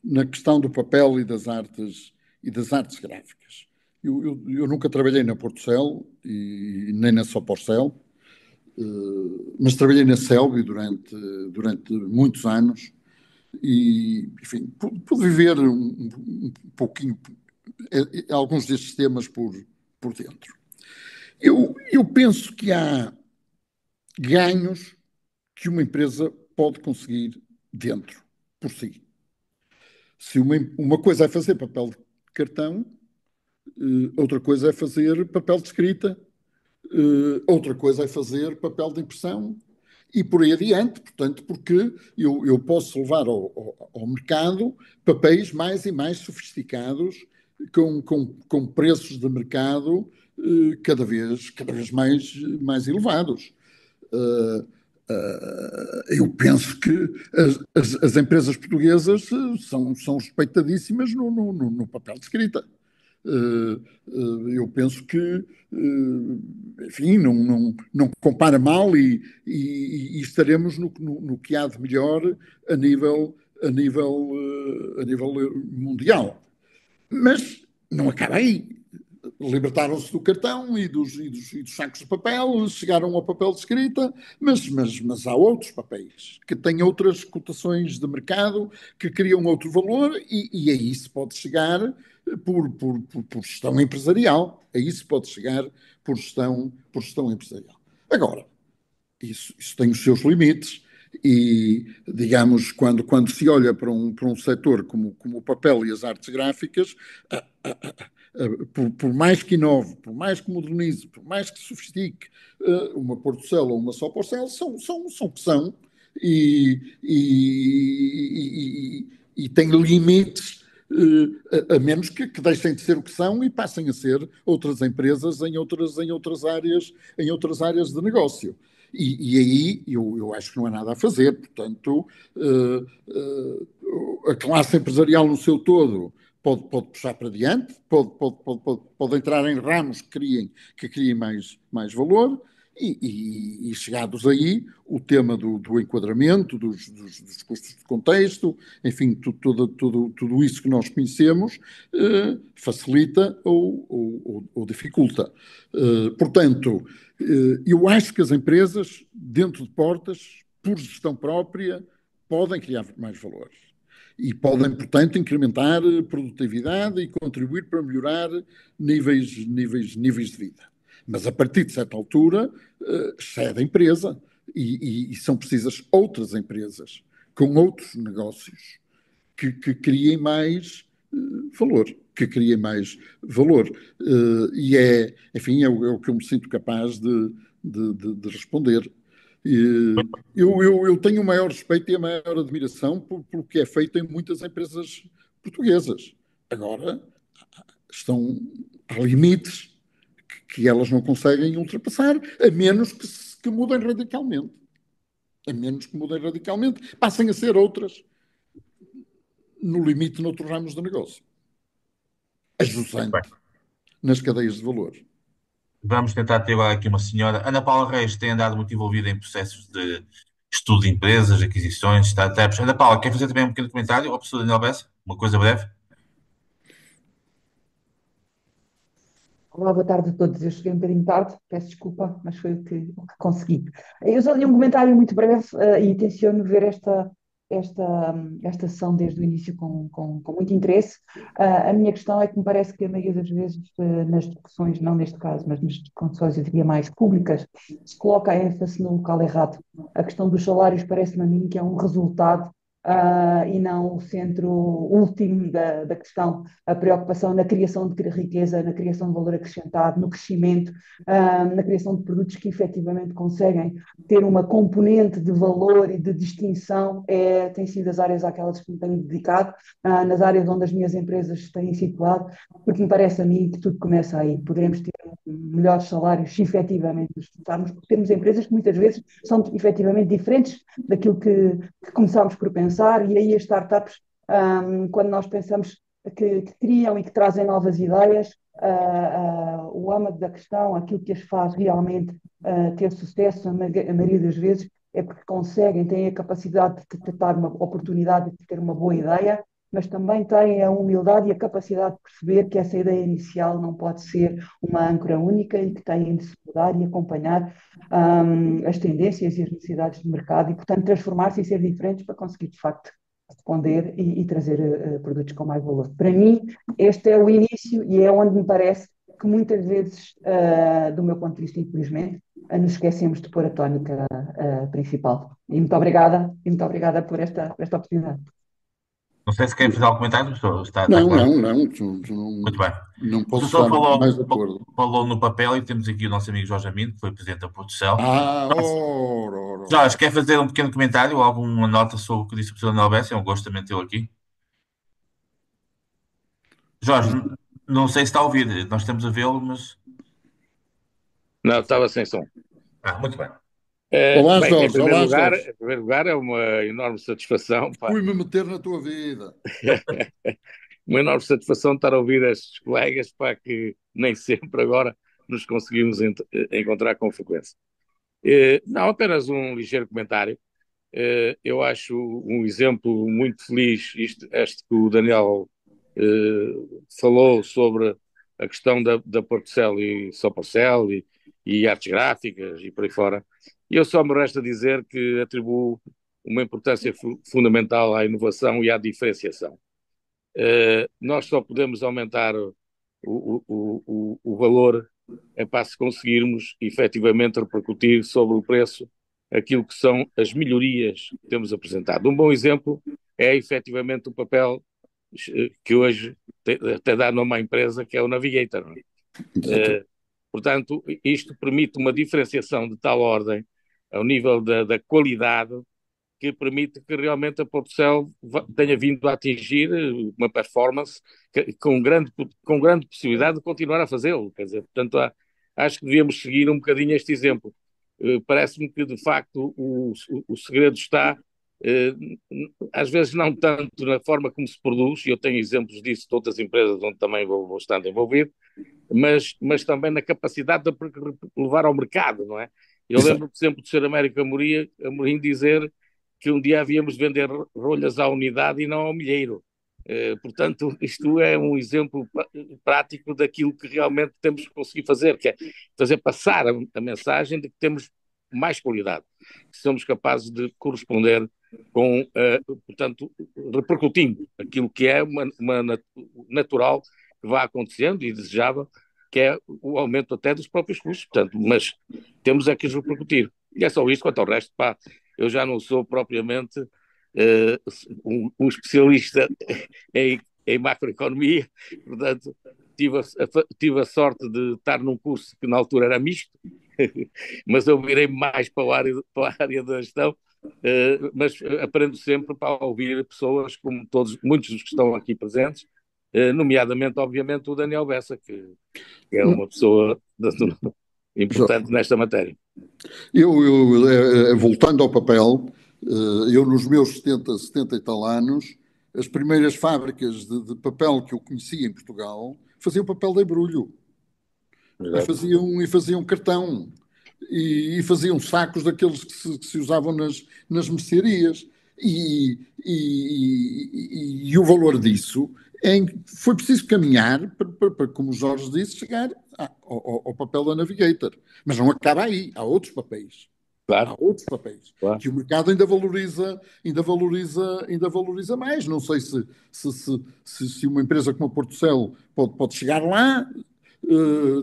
na questão do papel e das artes gráficas. Eu nunca trabalhei na Portocel e nem na Soporcel, mas trabalhei na Selvi durante muitos anos e, enfim, pude viver um pouquinho alguns destes temas por dentro. Eu penso que há ganhos que uma empresa pode conseguir dentro, por si. Se uma coisa é fazer papel de cartão, outra coisa é fazer papel de escrita, outra coisa é fazer papel de impressão e por aí adiante, portanto, porque eu posso levar ao mercado papéis mais e mais sofisticados, com preços de mercado cada vez mais elevados. Eu penso que as empresas portuguesas são respeitadíssimas no papel de escrita. Eu penso que, enfim, não compara mal e estaremos no que há de melhor a nível mundial. Mas não acaba aí. Libertaram-se do cartão e dos sacos de papel, chegaram ao papel de escrita, mas há outros papéis que têm outras cotações de mercado, que criam outro valor, e aí se pode chegar por gestão empresarial. Aí se pode chegar por gestão empresarial. Agora, isso tem os seus limites e, digamos, quando se olha para um setor como o papel e as artes gráficas, por mais que inove, por mais que modernize, por mais que sofistique, uma Portocel ou uma Soporcel são o que são e têm limites, a menos que deixem de ser o que são e passem a ser outras empresas em outras áreas de negócio. E aí eu acho que não há nada a fazer. Portanto, a classe empresarial no seu todo pode puxar para diante, pode entrar em ramos que criem mais valor, e chegados aí, o tema do enquadramento, dos custos de contexto, enfim, tudo isso que nós conhecemos, facilita ou dificulta. Portanto, eu acho que as empresas, dentro de portas, por gestão própria, podem criar mais valor e podem, portanto, incrementar produtividade e contribuir para melhorar níveis de vida. Mas a partir de certa altura, excede a empresa e são precisas outras empresas com outros negócios que criem mais valor, que criem mais valor. E enfim, é o que eu me sinto capaz de responder. Eu tenho o maior respeito e a maior admiração pelo que é feito em muitas empresas portuguesas. Agora, há limites que elas não conseguem ultrapassar, a menos que mudem radicalmente. A menos que mudem radicalmente, passem a ser outras, no limite, noutros ramos de negócio. Muito bem. Ajusante nas cadeias de valor. Vamos tentar ter agora aqui uma senhora. Ana Paula Reis tem andado muito envolvida em processos de estudo de empresas, aquisições, startups. Ana Paula, quer fazer também um pequeno comentário ao professor Daniel Bessa? Uma coisa breve? Olá, boa tarde a todos. Eu cheguei um bocadinho tarde, peço desculpa, mas foi o que consegui. Eu só tenho um comentário muito breve e tenciono ver esta sessão desde o início com muito interesse. A minha questão é que me parece que a maioria das vezes nas discussões, não neste caso, mas nas discussões, eu diria, mais públicas, se coloca a ênfase no local errado. A questão dos salários parece-me a mim que é um resultado e não o centro último da questão, a preocupação na criação de riqueza, na criação de valor acrescentado, no crescimento, na criação de produtos que efetivamente conseguem ter uma componente de valor e de distinção, têm sido as áreas àquelas que me tenho dedicado, nas áreas onde as minhas empresas têm situado, porque me parece a mim que tudo começa aí. Poderemos ter melhores salários se efetivamente nos esforçarmos, porque temos empresas que muitas vezes são efetivamente diferentes daquilo que começámos por pensar, e aí as startups, quando nós pensamos que criam e que trazem novas ideias, o âmago da questão, aquilo que as faz realmente ter sucesso, a maioria das vezes, é porque conseguem, têm a capacidade de detectar uma oportunidade de ter uma boa ideia, mas também têm a humildade e a capacidade de perceber que essa ideia inicial não pode ser uma âncora única e que têm de se mudar e acompanhar as tendências e as necessidades do mercado e, portanto, transformar-se e ser diferentes para conseguir, de facto, responder e trazer produtos com mais valor. Para mim, este é o início e é onde me parece que muitas vezes, do meu ponto de vista, infelizmente, nos esquecemos de pôr a tónica principal. E muito obrigada por esta oportunidade. Não sei se quer fazer algum comentário, professor. Está Não, claro. não Muito bem. não O posso professor estar mais de acordo. falou no papel e temos aqui o nosso amigo Jorge Amino, que foi presidente da Portucel. Jorge, quer fazer um pequeno comentário ou alguma nota sobre o que disse o professor Daniel Bessa? É um gosto também tê-lo aqui. Jorge, não sei se está a ouvir, nós estamos a vê-lo, mas. Não, estava sem som. Muito bem. Olá, Bem, Jorge. Olá, Jorge. em primeiro lugar, é uma enorme satisfação. Fui-me meter na tua vida. Uma enorme satisfação estar a ouvir estes colegas, para que nem sempre agora nos conseguimos encontrar com frequência. Não, apenas um ligeiro comentário. Eu acho um exemplo muito feliz, este que o Daniel falou sobre a questão da Portucel e Soporcel e artes gráficas e por aí fora. E eu só me resta dizer que atribuo uma importância fundamental à inovação e à diferenciação. Nós só podemos aumentar o valor para se conseguirmos efetivamente repercutir sobre o preço aquilo que são as melhorias que temos apresentado. Um bom exemplo é efetivamente o papel que hoje até dá nome à empresa, que é o Navigator. Portanto, isto permite uma diferenciação de tal ordem ao nível da qualidade, que permite que realmente a Portucel tenha vindo a atingir uma performance com grande possibilidade de continuar a fazê-lo. Quer dizer, portanto, acho que devíamos seguir um bocadinho este exemplo. Parece-me que, de facto, o segredo está, às vezes, não tanto na forma como se produz, e eu tenho exemplos disso de outras empresas onde também vou estando envolvido, mas também na capacidade de levar ao mercado, não é? Eu lembro, por exemplo, do Sr. Américo Amorim dizer que um dia havíamos de vender rolhas à unidade e não ao milheiro. Portanto, isto é um exemplo prático daquilo que realmente temos que conseguir fazer, que é fazer passar a mensagem de que temos mais qualidade. Somos capazes de corresponder com, portanto, repercutindo aquilo que é uma natural que vai acontecendo e desejável, que é o aumento até dos próprios custos, portanto, mas temos é que os repercutir. E é só isto, quanto ao resto, pá, eu já não sou propriamente um especialista em macroeconomia, portanto, tive a sorte de estar num curso que na altura era misto, mas eu virei mais para a área da gestão, mas aprendo sempre para ouvir pessoas como muitos dos que estão aqui presentes, nomeadamente, obviamente, o Daniel Bessa, que é uma pessoa importante nesta matéria. Voltando ao papel, eu nos meus 70 e tal anos, as primeiras fábricas de papel que eu conhecia em Portugal faziam papel de embrulho e faziam cartão e faziam sacos daqueles que se usavam nas mercearias e o valor disso foi preciso caminhar para, como o Jorge disse, chegar ao papel da Navigator. Mas não acaba aí, há outros papéis. Claro. Há outros papéis que o mercado ainda valoriza mais. Não sei se uma empresa como a Portocel pode chegar lá,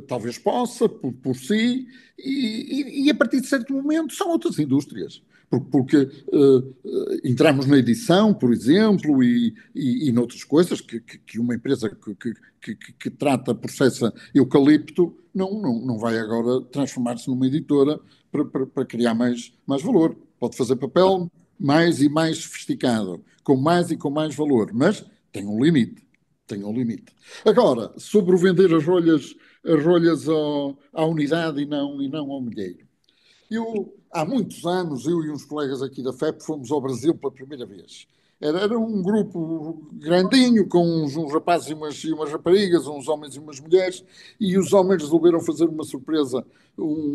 talvez possa, por si, e a partir de certo momento são outras indústrias. Porque entramos na edição, por exemplo, e noutras coisas que uma empresa que processa eucalipto não vai agora transformar-se numa editora para criar mais valor. Pode fazer papel mais e mais sofisticado, com mais e com mais valor, mas tem um limite. Agora, sobre o vender as rolhas à unidade e não ao milheiro. Há muitos anos, eu e uns colegas aqui da FEP fomos ao Brasil pela primeira vez. Era um grupo grandinho, com uns rapazes e umas raparigas, uns homens e umas mulheres, e os homens resolveram fazer uma surpresa,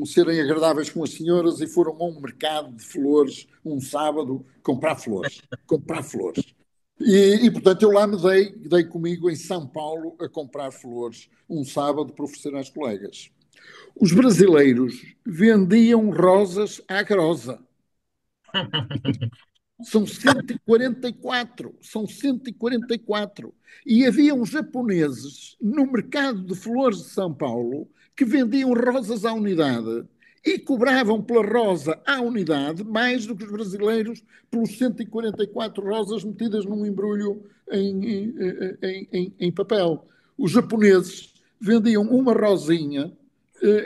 serem agradáveis com as senhoras, e foram a um mercado de flores, um sábado, comprar flores. Portanto, eu lá me dei comigo em São Paulo a comprar flores, um sábado, para oferecer às colegas. Os brasileiros vendiam rosas à grosa. São 144. E havia uns japoneses no mercado de flores de São Paulo que vendiam rosas à unidade e cobravam pela rosa à unidade mais do que os brasileiros pelos 144 rosas metidas num embrulho em papel. Os japoneses vendiam uma rosinha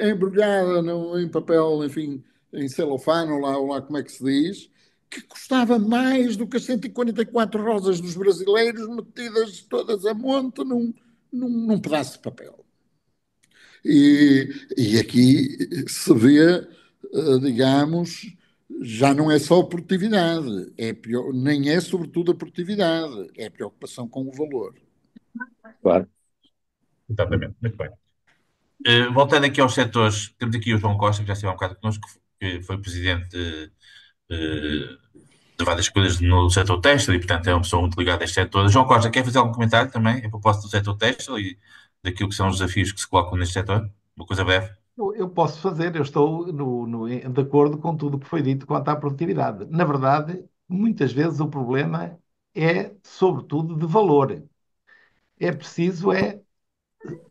embrulhada em papel, enfim, em celofane, ou lá como é que se diz, que custava mais do que as 144 rosas dos brasileiros metidas todas a monte num pedaço de papel. E aqui se vê, digamos, já não é só a produtividade, nem é sobretudo a produtividade, é a preocupação com o valor. Claro. Exatamente, muito bem. Voltando aqui aos setores, temos aqui o João Costa, que já esteve há um bocado connosco, que foi presidente de várias coisas no setor têxtil e, portanto, é uma pessoa muito ligada a este setor. João Costa, quer fazer algum comentário também a propósito do setor têxtil e daquilo que são os desafios que se colocam neste setor? Uma coisa breve. Eu posso fazer, eu estou de acordo com tudo o que foi dito quanto à produtividade. Na verdade, muitas vezes o problema é, sobretudo, de valor. É preciso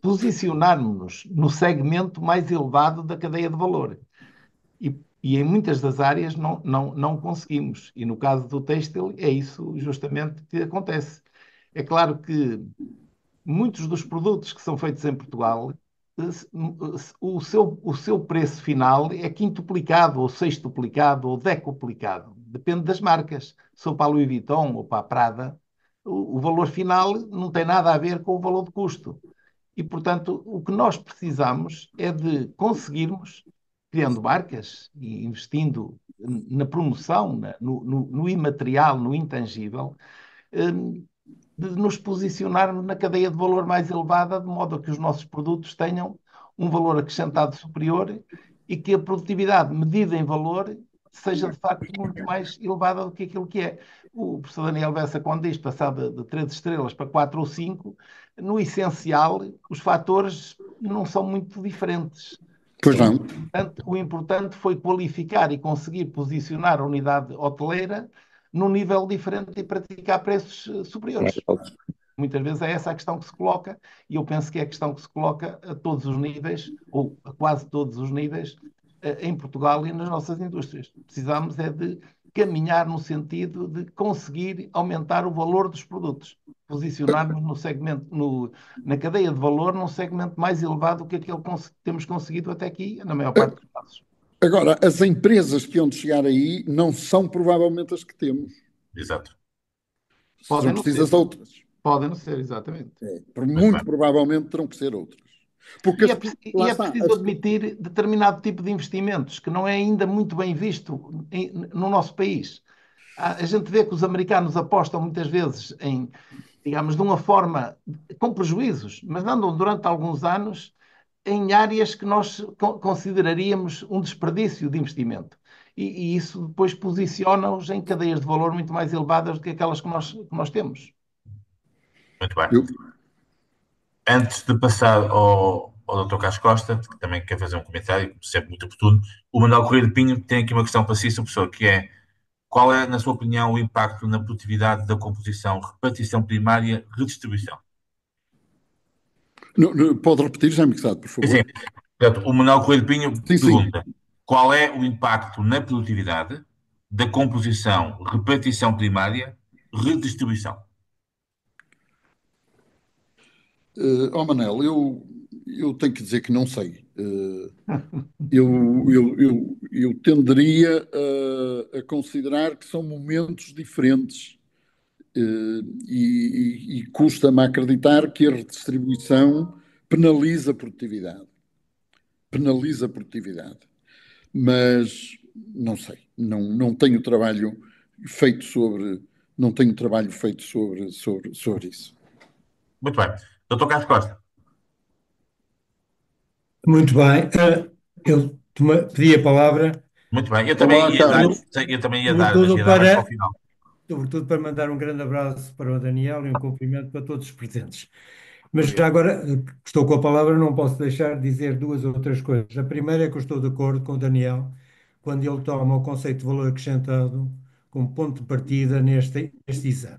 posicionarmos-nos no segmento mais elevado da cadeia de valor. E em muitas das áreas não conseguimos. E no caso do têxtil, é isso justamente que acontece. É claro que muitos dos produtos que são feitos em Portugal, o seu preço final é quintuplicado, ou sextuplicado, ou decuplicado. Depende das marcas. Se for para a Louis Vuitton ou para a Prada, o valor final não tem nada a ver com o valor de custo. E, portanto, o que nós precisamos é de conseguirmos, criando marcas e investindo na promoção, no imaterial, no intangível, de nos posicionarmos na cadeia de valor mais elevada, de modo a que os nossos produtos tenham um valor acrescentado superior e que a produtividade medida em valor seja de facto muito mais elevada do que aquilo que é. O professor Daniel Bessa, quando diz passar de 3 estrelas para 4 ou 5, no essencial, os fatores não são muito diferentes. Pois não. O importante foi qualificar e conseguir posicionar a unidade hoteleira num nível diferente e praticar preços superiores. Muitas vezes é essa a questão que se coloca, e eu penso que é a questão que se coloca a todos os níveis, ou a quase todos os níveis, em Portugal e nas nossas indústrias. Precisamos é de caminhar no sentido de conseguir aumentar o valor dos produtos, posicionar-nos no segmento, na cadeia de valor, num segmento mais elevado do que aquele que temos conseguido até aqui, na maior parte dos casos. Agora, as empresas que hão de chegar aí não são provavelmente as que temos. Exato. Serão Podem não precisas ser. outras. Podem não ser, exatamente. Muito provavelmente terão que ser outras. Porque E é preciso admitir determinado tipo de investimentos que não é ainda muito bem visto no nosso país. A gente vê que os americanos apostam muitas vezes em, digamos, de uma forma com prejuízos, mas andam durante alguns anos em áreas que nós consideraríamos um desperdício de investimento. E isso depois posiciona-os em cadeias de valor muito mais elevadas do que aquelas que nós temos. Muito bem. Antes de passar ao Dr. Carlos Costa, que também quer fazer um comentário, sempre muito oportuno, o Manuel Correia de Pinho tem aqui uma questão para si, Sr. Professor, que é: qual é, na sua opinião, o impacto na produtividade da composição, repartição primária, redistribuição? Pode repetir, Jaime Quezado, por favor? Sim. Portanto, o Manuel Correia de Pinho pergunta: sim. Qual é o impacto na produtividade da composição, repartição primária, redistribuição? Manel, eu tenho que dizer que não sei. Eu tenderia a considerar que são momentos diferentes e custa-me acreditar que a redistribuição penaliza a produtividade. Penaliza a produtividade. Mas não sei. Não tenho trabalho feito sobre. Não tenho trabalho feito sobre isso. Muito bem. Dr. Carlos Costa. Muito bem. Eu pedi a palavra, Muito bem. Eu também ia dar, mas ia dar mais para o final. sobretudo para mandar um grande abraço para o Daniel e um cumprimento para todos os presentes. Mas já agora que estou com a palavra, não posso deixar de dizer duas ou três coisas. A primeira é que eu estou de acordo com o Daniel quando ele toma o conceito de valor acrescentado como ponto de partida neste exame.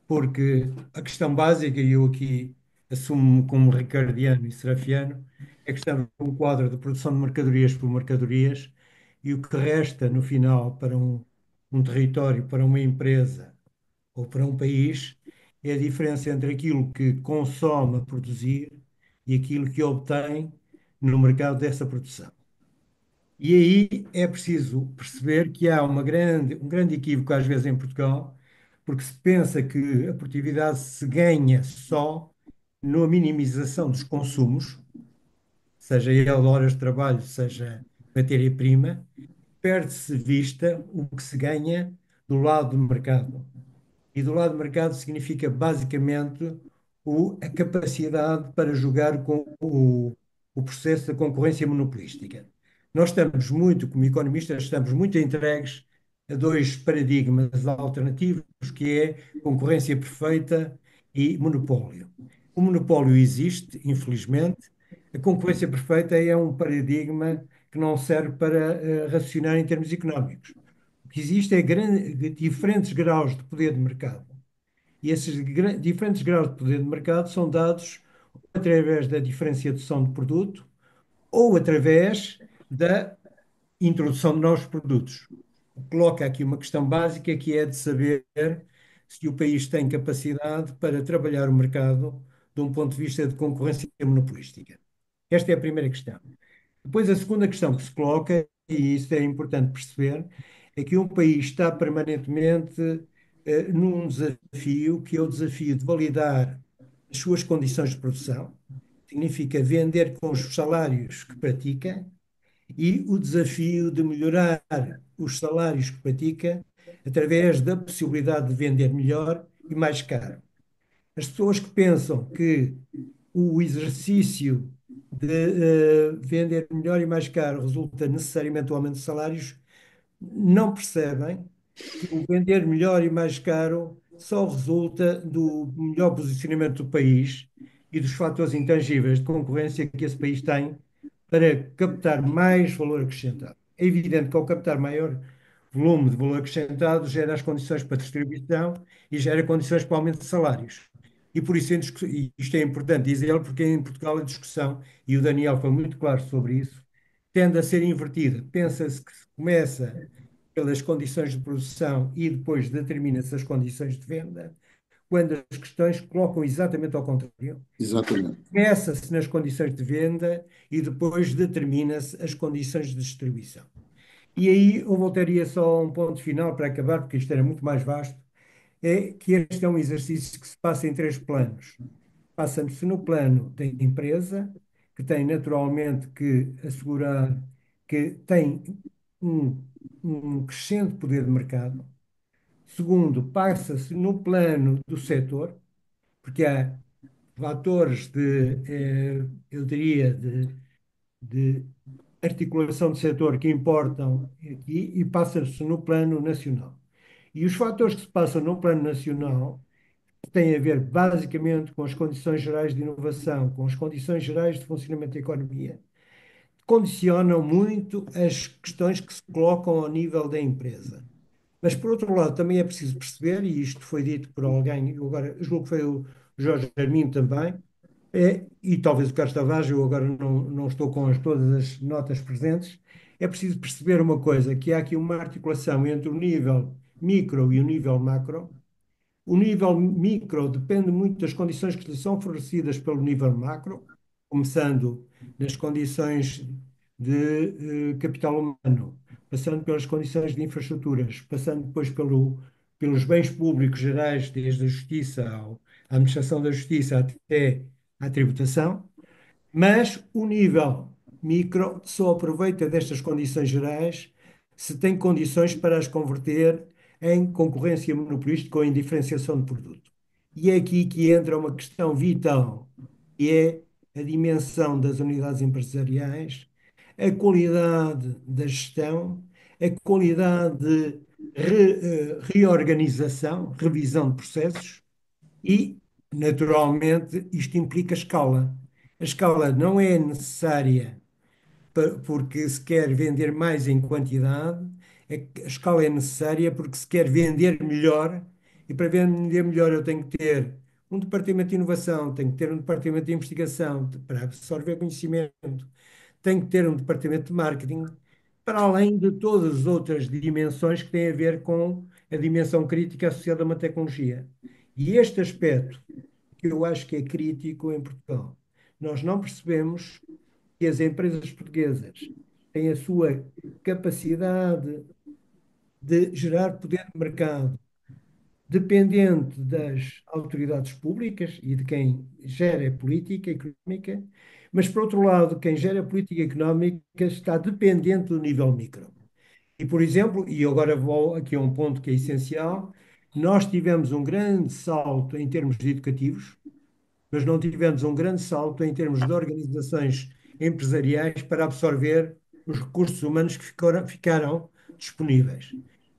Porque a questão básica, e eu aqui assumo como ricardiano e serafiano, é que estamos num quadro de produção de mercadorias por mercadorias, e o que resta no final para um território, para uma empresa ou para um país, é a diferença entre aquilo que consome a produzir e aquilo que obtém no mercado dessa produção. E aí é preciso perceber que há um grande equívoco às vezes em Portugal, porque se pensa que a produtividade se ganha só na minimização dos consumos, seja ele horas de trabalho, seja matéria-prima, perde-se de vista o que se ganha do lado do mercado. E do lado do mercado significa basicamente a capacidade para jogar com o processo da concorrência monopolística. Nós estamos muito, como economistas, estamos muito entregues a dois paradigmas alternativos, que é concorrência perfeita e monopólio. O monopólio existe, infelizmente. A concorrência perfeita é um paradigma que não serve para raciocinar em termos económicos. O que existe é diferentes graus de poder de mercado. E esses diferentes graus de poder de mercado são dados através da diferenciação de produto ou através da introdução de novos produtos. Coloca aqui uma questão básica que é de saber se o país tem capacidade para trabalhar o mercado de um ponto de vista de concorrência monopolística. Esta é a primeira questão. Depois, a segunda questão que se coloca, e isso é importante perceber, é que um país está permanentemente num desafio, que é o desafio de validar as suas condições de produção, significa vender com os salários que pratica, e o desafio de melhorar os salários que pratica através da possibilidade de vender melhor e mais caro. As pessoas que pensam que o exercício de vender melhor e mais caro resulta necessariamente do aumento de salários, não percebem que o vender melhor e mais caro só resulta do melhor posicionamento do país e dos fatores intangíveis de concorrência que esse país tem para captar mais valor acrescentado. É evidente que ao captar maior volume de valor acrescentado gera as condições para distribuição e gera condições para aumento de salários. E por isso, e isto é importante dizer, porque em Portugal a discussão, e o Daniel foi muito claro sobre isso, tende a ser invertida. Pensa-se que se começa pelas condições de produção e depois determina-se as condições de venda, quando as questões colocam exatamente ao contrário. Exatamente. Começa-se nas condições de venda e depois determina-se as condições de distribuição. E aí eu voltaria só a um ponto final para acabar, porque isto era muito mais vasto, é que este é um exercício que se passa em três planos. Passa-se no plano da empresa, que tem naturalmente que assegurar que tem um, um crescente poder de mercado. Segundo, passa-se no plano do setor, porque há fatores eu diria, de articulação de setor que importam aqui e passa-se no plano nacional. E os fatores que se passam no plano nacional têm a ver basicamente com as condições gerais de inovação, com as condições gerais de funcionamento da economia, condicionam muito as questões que se colocam ao nível da empresa. Mas, por outro lado, também é preciso perceber, e isto foi dito por alguém, eu agora julgo que foi o Jorge Arminho também, e talvez o Carlos Tavares, eu agora não estou com todas as notas presentes, é preciso perceber uma coisa, que há aqui uma articulação entre o nível micro e o nível macro. O nível micro depende muito das condições que lhe são fornecidas pelo nível macro, começando nas condições de capital humano, passando pelas condições de infraestruturas, passando depois pelos bens públicos gerais, desde a justiça à administração da justiça até à tributação, mas o nível micro só aproveita destas condições gerais se tem condições para as converter em concorrência monopolística ou em diferenciação de produto. E é aqui que entra uma questão vital, que é a dimensão das unidades empresariais, a qualidade da gestão, a qualidade de reorganização, revisão de processos e, naturalmente, isto implica escala. A escala não é necessária porque se quer vender mais em quantidade, a escala é necessária porque se quer vender melhor, e para vender melhor eu tenho que ter um departamento de inovação, tenho que ter um departamento de investigação para absorver conhecimento, tenho que ter um departamento de marketing, para além de todas as outras dimensões que têm a ver com a dimensão crítica associada a uma tecnologia. E este aspecto, que eu acho que é crítico em Portugal, nós não percebemos que as empresas portuguesas têm a sua capacidade de gerar poder de mercado dependente das autoridades públicas e de quem gera a política económica, mas, por outro lado, quem gera a política económica está dependente do nível micro. E, por exemplo, e agora vou aqui a um ponto que é essencial, nós tivemos um grande salto em termos educativos, mas não tivemos um grande salto em termos de organizações empresariais para absorver os recursos humanos que ficaram disponíveis.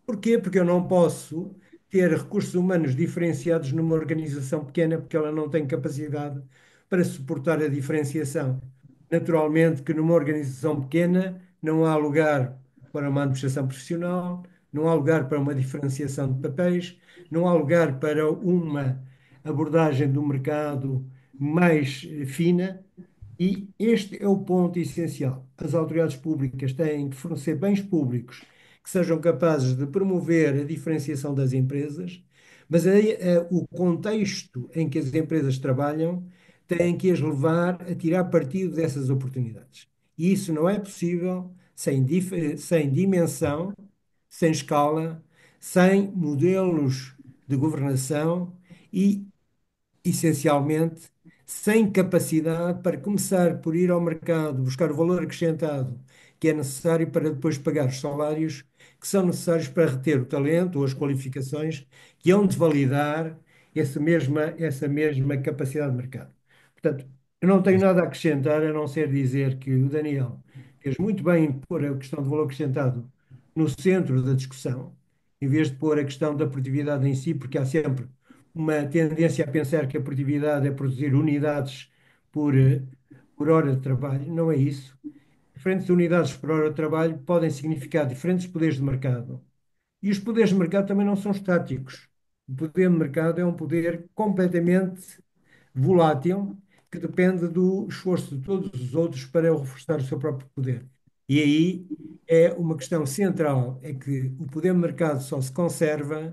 Porquê? Porque eu não posso ter recursos humanos diferenciados numa organização pequena, porque ela não tem capacidade para suportar a diferenciação. Naturalmente que numa organização pequena não há lugar para uma administração profissional, não há lugar para uma diferenciação de papéis, não há lugar para uma abordagem do mercado mais fina, e este é o ponto essencial. As autoridades públicas têm de fornecer bens públicos que sejam capazes de promover a diferenciação das empresas, mas o contexto em que as empresas trabalham tem que as levar a tirar partido dessas oportunidades. E isso não é possível sem dimensão, sem escala, sem modelos de governação e essencialmente, sem capacidade para começar por ir ao mercado, buscar o valor acrescentado que é necessário para depois pagar os salários que são necessários para reter o talento ou as qualificações que hão de validar essa mesma capacidade de mercado. Portanto, eu não tenho nada a acrescentar, a não ser dizer que o Daniel fez muito bem em pôr a questão do valor acrescentado no centro da discussão, em vez de pôr a questão da produtividade em si, porque há sempre uma tendência a pensar que a produtividade é produzir unidades por, por hora de trabalho. Não é isso. diferentes unidades por hora de trabalho podem significar diferentes poderes de mercado. E os poderes de mercado também não são estáticos. O poder de mercado é um poder completamente volátil que depende do esforço de todos os outros para reforçar o seu próprio poder. E aí é uma questão central, é que o poder de mercado só se conserva,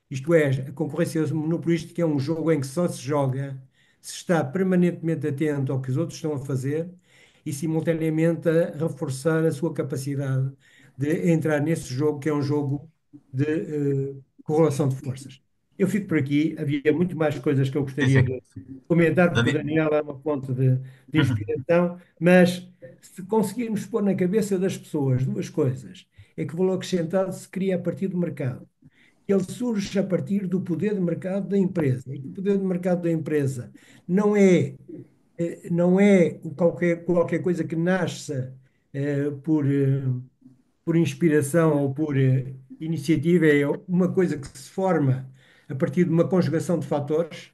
isto é, a concorrência monopolística é um jogo em que só se joga se está permanentemente atento ao que os outros estão a fazer e simultaneamente a reforçar a sua capacidade de entrar nesse jogo, que é um jogo de correlação de forças. Eu fico por aqui, havia muito mais coisas que eu Sim, gostaria sim. de comentar, porque o Dani- Daniel é uma fonte de inspiração, mas se conseguirmos pôr na cabeça das pessoas duas coisas, é que o valor acrescentado se cria a partir do mercado. Ele surge a partir do poder de mercado da empresa. E que o poder de mercado da empresa não é, não é qualquer coisa que nasça por inspiração ou por iniciativa, é uma coisa que se forma a partir de uma conjugação de fatores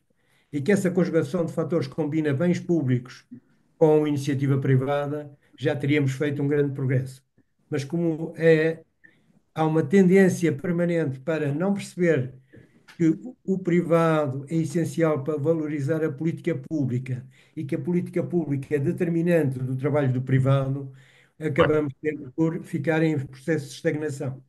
e que essa conjugação de fatores combina bens públicos com iniciativa privada, já teríamos feito um grande progresso. Mas como há uma tendência permanente para não perceber que o privado é essencial para valorizar a política pública e que a política pública é determinante do trabalho do privado, Bem, acabamos sempre por ficar em processo de estagnação.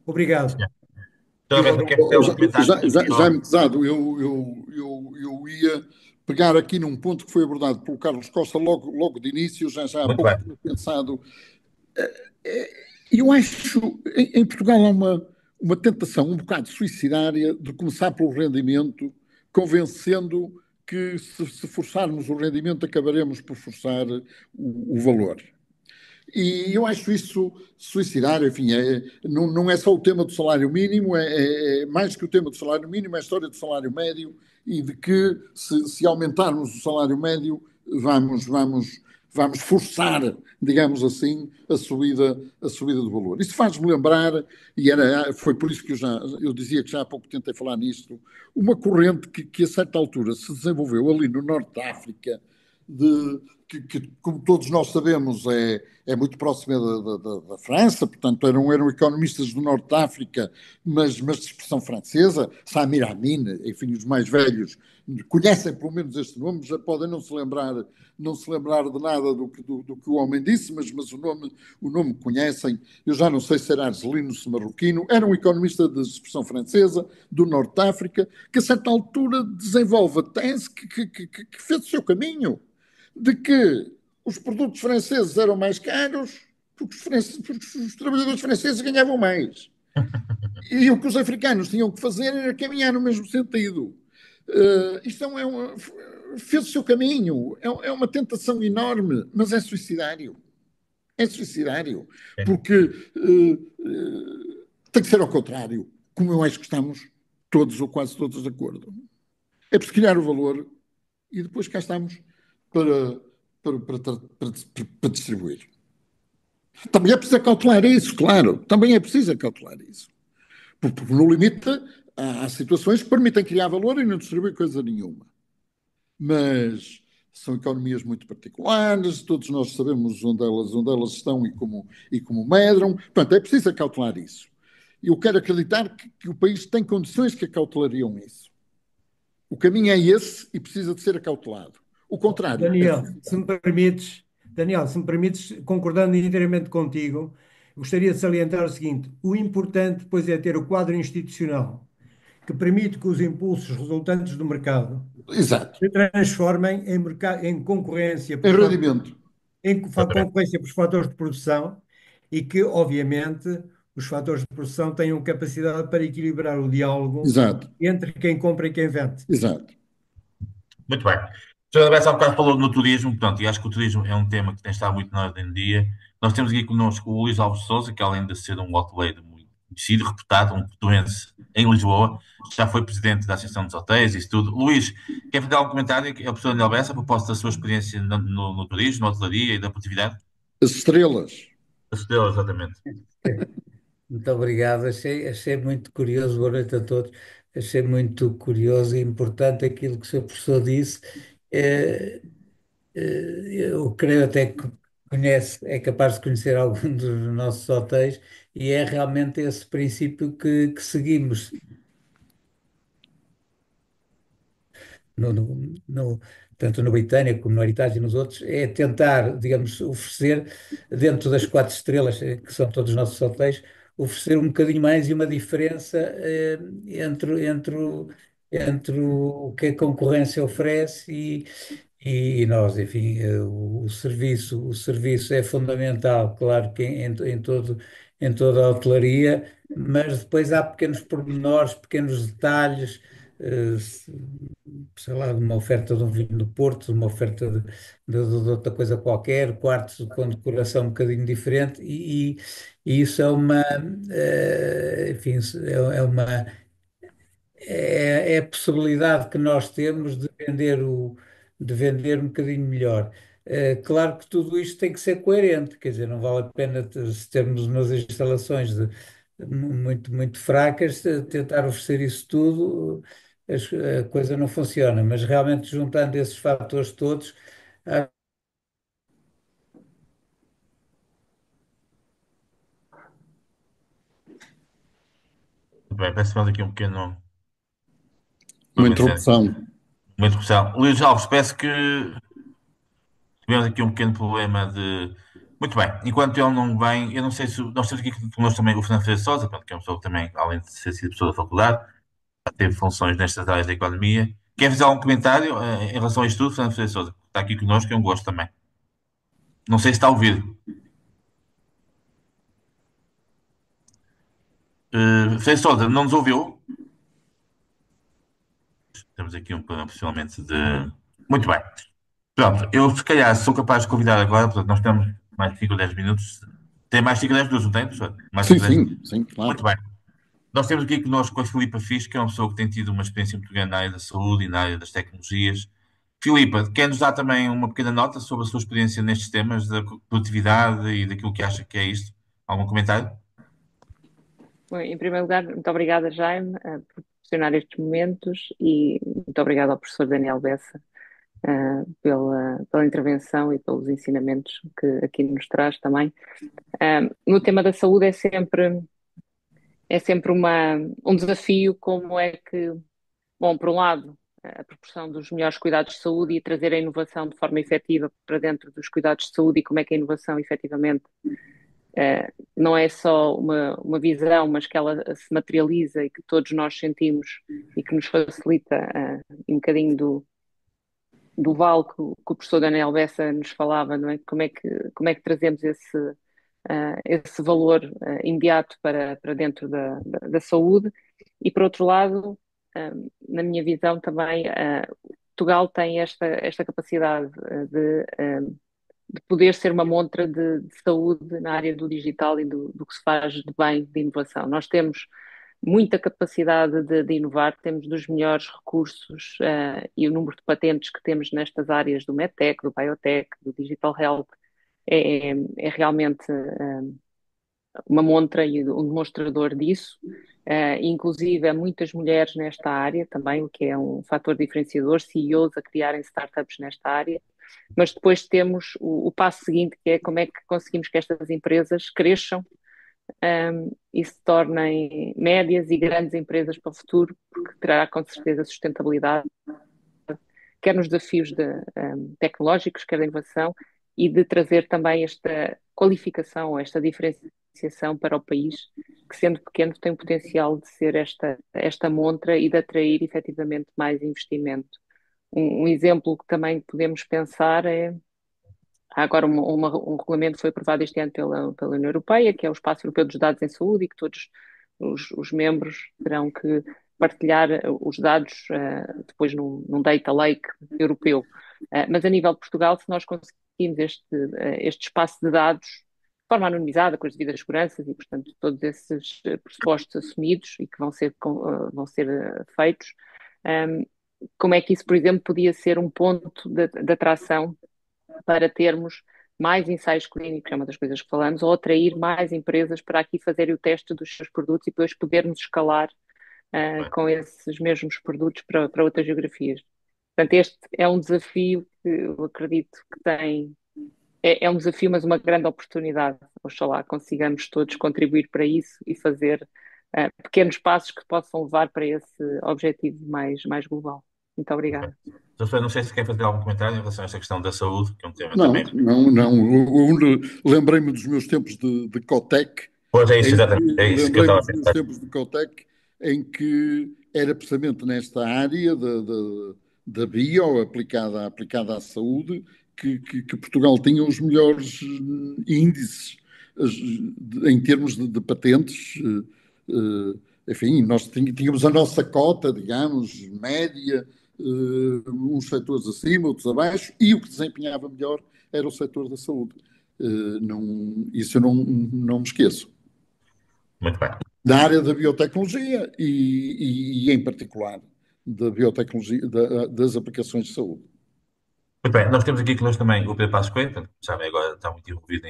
Obrigado. senhor. E Então, Bessa, quer fazer Oh, algum comentário aqui? Jaime Pesado, eu ia pegar aqui num ponto que foi abordado pelo Carlos Costa logo de início, já há Muito pouco bem. tinha pensado. Eu acho, em Portugal há uma tentação um bocado suicidária de começar pelo rendimento, convencendo que se forçarmos o rendimento acabaremos por forçar o valor. E eu acho isso suicidário, enfim, não é só o tema do salário mínimo, é mais que o tema do salário mínimo, é a história do salário médio e de que se aumentarmos o salário médio vamos forçar, digamos assim, a subida do valor. Isso faz-me lembrar, foi por isso que eu dizia que já há pouco tentei falar nisto, uma corrente que a certa altura se desenvolveu ali no Norte da África, que, como todos nós sabemos, é muito próxima da França, portanto, eram economistas do Norte da África, mas de expressão francesa, Samir Amin, enfim, os mais velhos, conhecem pelo menos este nome, já podem não se lembrar de nada do que o homem disse, mas o nome conhecem. Eu já não sei se era argelino, se marroquino, era um economista de expressão francesa, do Norte da África, que a certa altura desenvolve a tese que fez o seu caminho de que os produtos franceses eram mais caros porque os trabalhadores franceses ganhavam mais. E o que os africanos tinham que fazer era caminhar no mesmo sentido. Isto fez o seu caminho. É uma tentação enorme, mas é suicidário. É suicidário. Porque tem que ser ao contrário, como eu acho que estamos todos ou quase todos de acordo. É preciso criar o valor e depois cá estamos para, para distribuir. Também é preciso acautelar isso, claro. Também é preciso acautelar isso. Porque no limite há situações que permitem criar valor e não distribuir coisa nenhuma. Mas são economias muito particulares, todos nós sabemos onde elas estão e como medram. Portanto, é preciso acautelar isso. Eu quero acreditar que o país tem condições que acautelariam isso. O caminho é esse e precisa de ser acautelado. O contrário é Daniel, se suicidário. me permites, Daniel, se me permites, concordando inteiramente contigo, gostaria de salientar o seguinte: o importante, depois, é ter o quadro institucional que permite que os impulsos resultantes do mercado Exato. se transformem em concorrência Em rendimento. Exatamente. concorrência por fatores de produção e que, obviamente, os fatores de produção tenham capacidade para equilibrar o diálogo Exato. entre quem compra e quem vende. Exato. Muito bem. A senhora Bessa há bocado falou no turismo, portanto, e acho que o turismo é um tema que tem estado muito na ordem do dia. Nós temos aqui connosco o Luís Alves de Souza, que além de ser um hoteleiro muito conhecido, reputado, um portuense em Lisboa, já foi presidente da Associação dos Hotéis e isso tudo. Luís, quer fazer algum comentário? É o professor Daniel Bessa, a propósito da sua experiência no turismo, na hotelaria e da produtividade? As estrelas. Acedeu, exatamente. Muito obrigado, achei muito curioso, boa noite a todos. Achei muito curioso e importante aquilo que o Sr. Professor disse. Eh, eu creio até que conhece, é capaz de conhecer algum dos nossos hotéis e é realmente esse princípio que seguimos. Tanto no Britânico como no Heritage e nos outros, é tentar, digamos, oferecer, dentro das 4 estrelas, que são todos os nossos hotéis, oferecer um bocadinho mais e uma diferença entre o que a concorrência oferece e nós, enfim, o serviço é fundamental, claro que em toda a hotelaria, mas depois há pequenos pormenores, pequenos detalhes, eh, se- sei lá, de uma oferta de um vinho do Porto, de uma oferta de outra coisa qualquer, quartos com decoração um bocadinho diferente, e isso é enfim, é a possibilidade que nós temos de vender um bocadinho melhor. Claro que tudo isto tem que ser coerente, quer dizer, não vale a pena se termos umas instalações muito, muito fracas, tentar oferecer isso tudo, a coisa não funciona, mas realmente juntando esses fatores todos, ah, Bem, peço-me aqui Uma uma mensagem, interrupção. uma interrupção. Luís Alves, peço que tivemos aqui um pequeno problema de. Muito bem, enquanto ele não vem, eu não sei se nós temos aqui connosco também o Fernando Ferreira de Sousa, pronto, que é uma pessoa que também, além de ser sido professor da faculdade, já teve funções nestas áreas da economia. Quer fazer algum comentário em relação a isto tudo, Fernando Ferreira de Sousa? Está aqui connosco, é um gosto também. Não sei se está a ouvir. Ferreira de Sousa, não nos ouviu? Temos aqui um problema, possivelmente, de. Muito bem. Pronto, eu se calhar sou capaz de convidar agora, portanto, nós temos mais 5 ou 10 minutos. Tem mais 5 ou 10 minutos, não tem, professor? Mais Sim, 5 ou 10 sim, minutos. sim, Muito claro. bem. Nós temos aqui connosco a Filipa Fisch, que é uma pessoa que tem tido uma experiência muito grande na área da saúde e na área das tecnologias. Filipa, quer nos dar também uma pequena nota sobre a sua experiência nestes temas da produtividade e daquilo que acha que é isto? Algum comentário? Bom, em primeiro lugar, muito obrigada, Jaime, por proporcionar estes momentos e muito obrigada ao professor Daniel Bessa, pela intervenção e pelos ensinamentos que aqui nos traz também. No tema da saúde é sempre um desafio como é que, bom, por um lado, a proporção dos melhores cuidados de saúde e trazer a inovação de forma efetiva para dentro dos cuidados de saúde e como é que a inovação efetivamente não é só uma visão, mas que ela se materializa e que todos nós sentimos e que nos facilita um bocadinho do vale que o professor Daniel Bessa nos falava, não é? Como é que trazemos esse valor imediato para dentro da saúde e, por outro lado, na minha visão também, Portugal tem esta capacidade de poder ser uma montra de saúde na área do digital e do que se faz de bem de inovação. Nós temos muita capacidade de inovar, temos dos melhores recursos e o número de patentes que temos nestas áreas do MedTech, do Biotech, do Digital Health é realmente uma montra e um demonstrador disso. Inclusive, há muitas mulheres nesta área também, o que é um fator diferenciador, CEOs a criarem startups nesta área. Mas depois temos o passo seguinte, que é como é que conseguimos que estas empresas cresçam e se tornem médias e grandes empresas para o futuro, porque terá com certeza sustentabilidade, quer nos desafios tecnológicos, quer da inovação, e de trazer também esta qualificação, esta diferenciação para o país, que sendo pequeno tem o potencial de ser esta montra e de atrair efetivamente mais investimento. Um exemplo que também podemos pensar há agora um regulamento que foi aprovado este ano pela União Europeia, que é o Espaço Europeu dos Dados em Saúde, e que todos os membros terão que partilhar os dados depois num data lake europeu. Mas a nível de Portugal, se nós conseguimos este espaço de dados de forma anonimizada, com as devidas seguranças e, portanto, todos esses pressupostos assumidos e que vão ser feitos, como é que isso, por exemplo, podia ser um ponto de atração para termos mais ensaios clínicos, é uma das coisas que falamos, ou atrair mais empresas para aqui fazerem o teste dos seus produtos e depois podermos escalar com esses mesmos produtos para outras geografias. Portanto, este é um desafio que eu acredito que tem é um desafio, mas uma grande oportunidade. Oxalá consigamos todos contribuir para isso e fazer pequenos passos que possam levar para esse objetivo mais global. Muito obrigada. Doutor, não sei se quer fazer algum comentário em relação a esta questão da saúde, que é um tema Não, também. não, não. Lembrei-me dos meus tempos de Cotec, Pois é isso, em que, exatamente. É isso que eu lembrei-me estava a dos meus pensar. tempos de Cotec, em que era precisamente nesta área da bio aplicada à saúde que Portugal tinha os melhores índices em termos de patentes. Enfim, nós tínhamos a nossa cota, digamos, média, uns setores acima, outros abaixo, e o que desempenhava melhor era o setor da saúde. Isso eu não me esqueço. Muito bem. Da área da biotecnologia e em particular, da biotecnologia, das aplicações de saúde. Muito bem, nós temos aqui connosco também o Pedro Passos Coelho, portanto, sabem, agora está muito envolvido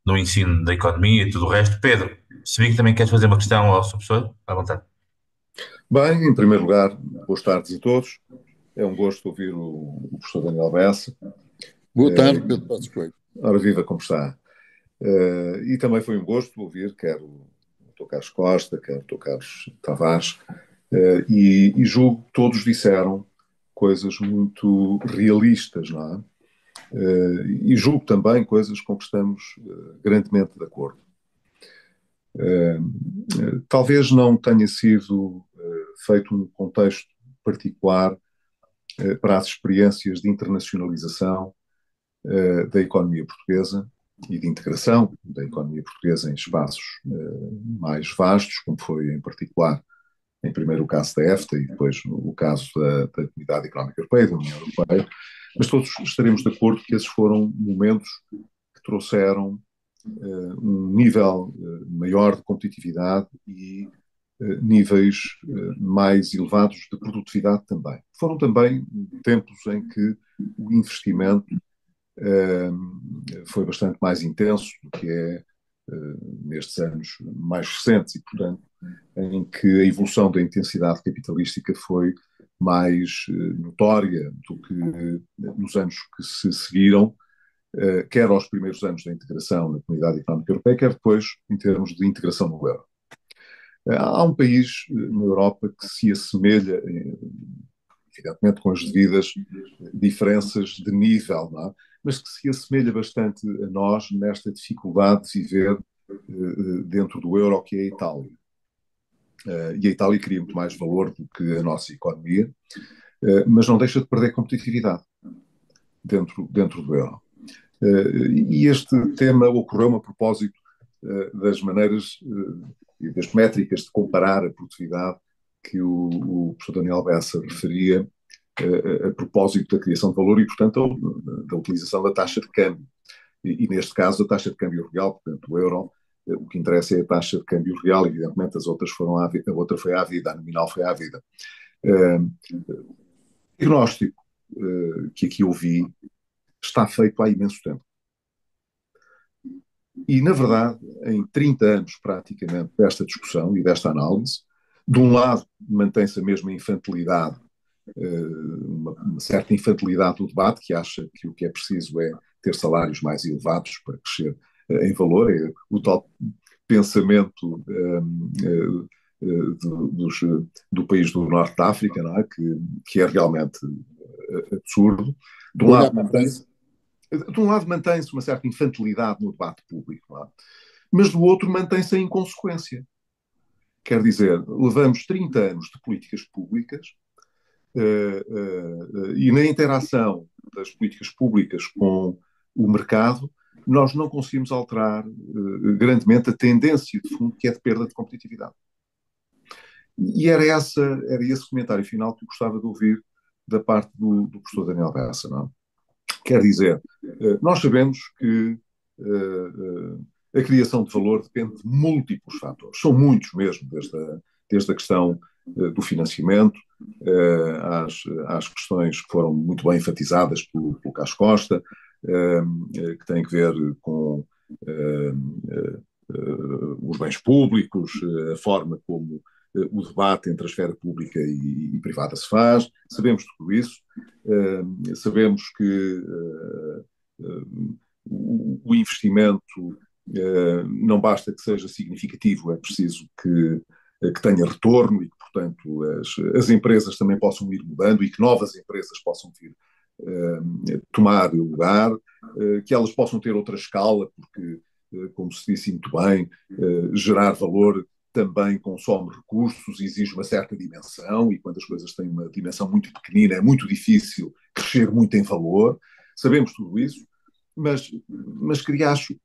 no ensino da economia e tudo o resto. Pedro, se vi que também queres fazer uma questão ao seu professor, à vontade. Bem, em primeiro lugar, boas tardes a todos. É um gosto ouvir o professor Daniel Bessa. Boa tarde, Pedro Passos Coelho. Ora viva, como está? E também foi um gosto ouvir quer o Dr. Carlos Costa, quer o Dr. Carlos Tavares, e julgo que todos disseram coisas muito realistas, não é? E julgo também coisas com que estamos grandemente de acordo. Talvez não tenha sido feito um contexto particular para as experiências de internacionalização da economia portuguesa e de integração da economia portuguesa em espaços mais vastos, como foi em particular, em primeiro o caso da EFTA e depois o caso da Comunidade Económica Europeia, da União Europeia, mas todos estaremos de acordo que esses foram momentos que trouxeram um nível maior de competitividade e níveis mais elevados de produtividade também. Foram também tempos em que o investimento foi bastante mais intenso do que é nestes anos mais recentes e, portanto, em que a evolução da intensidade capitalística foi mais notória do que nos anos que se seguiram, quer aos primeiros anos da integração na Comunidade Económica Europeia, quer depois em termos de integração no euro. Há um país na Europa que se assemelha, evidentemente com as devidas diferenças de nível, não é? Mas que se assemelha bastante a nós nesta dificuldade de viver dentro do euro, que é a Itália. E a Itália cria muito mais valor do que a nossa economia, mas não deixa de perder competitividade dentro do euro. E este tema ocorreu-me a propósito das maneiras e das métricas de comparar a produtividade que o professor Daniel Bessa referia a propósito da criação de valor e, portanto, da utilização da taxa de câmbio. E neste caso, a taxa de câmbio real, portanto, o euro, o que interessa é a taxa de câmbio real, evidentemente as outras foram a outra foi à vida, a nominal foi à vida. O diagnóstico que aqui ouvi está feito há imenso tempo. E, na verdade, em 30 anos praticamente desta discussão e desta análise, de um lado mantém-se a mesma infantilidade, uma certa infantilidade do debate, que acha que o que é preciso é ter salários mais elevados para crescer em valor, é o tal pensamento do país do Norte da África, não é? Que é realmente absurdo. De um lado mantém-se uma certa infantilidade no debate público, não é? Mas do outro mantém-se a inconsequência. Quer dizer, levamos 30 anos de políticas públicas e na interação das políticas públicas com o mercado, nós não conseguimos alterar grandemente a tendência de fundo que é de perda de competitividade. E era esse comentário final que eu gostava de ouvir da parte do professor Daniel Bessa, não é? Quer dizer, nós sabemos que a criação de valor depende de múltiplos fatores, são muitos mesmo, desde a questão do financiamento, às questões que foram muito bem enfatizadas pelo Carlos Costa, que têm que ver com os bens públicos, a forma como o debate entre a esfera pública e privada se faz. Sabemos tudo isso. Sabemos que o investimento não basta que seja significativo, é preciso que tenha retorno e que, portanto, as empresas também possam ir mudando e que novas empresas possam vir tomar lugar, que elas possam ter outra escala, porque, como se disse muito bem, gerar valor também consome recursos, exige uma certa dimensão, e quando as coisas têm uma dimensão muito pequenina é muito difícil crescer muito em valor. Sabemos tudo isso, mas que acho,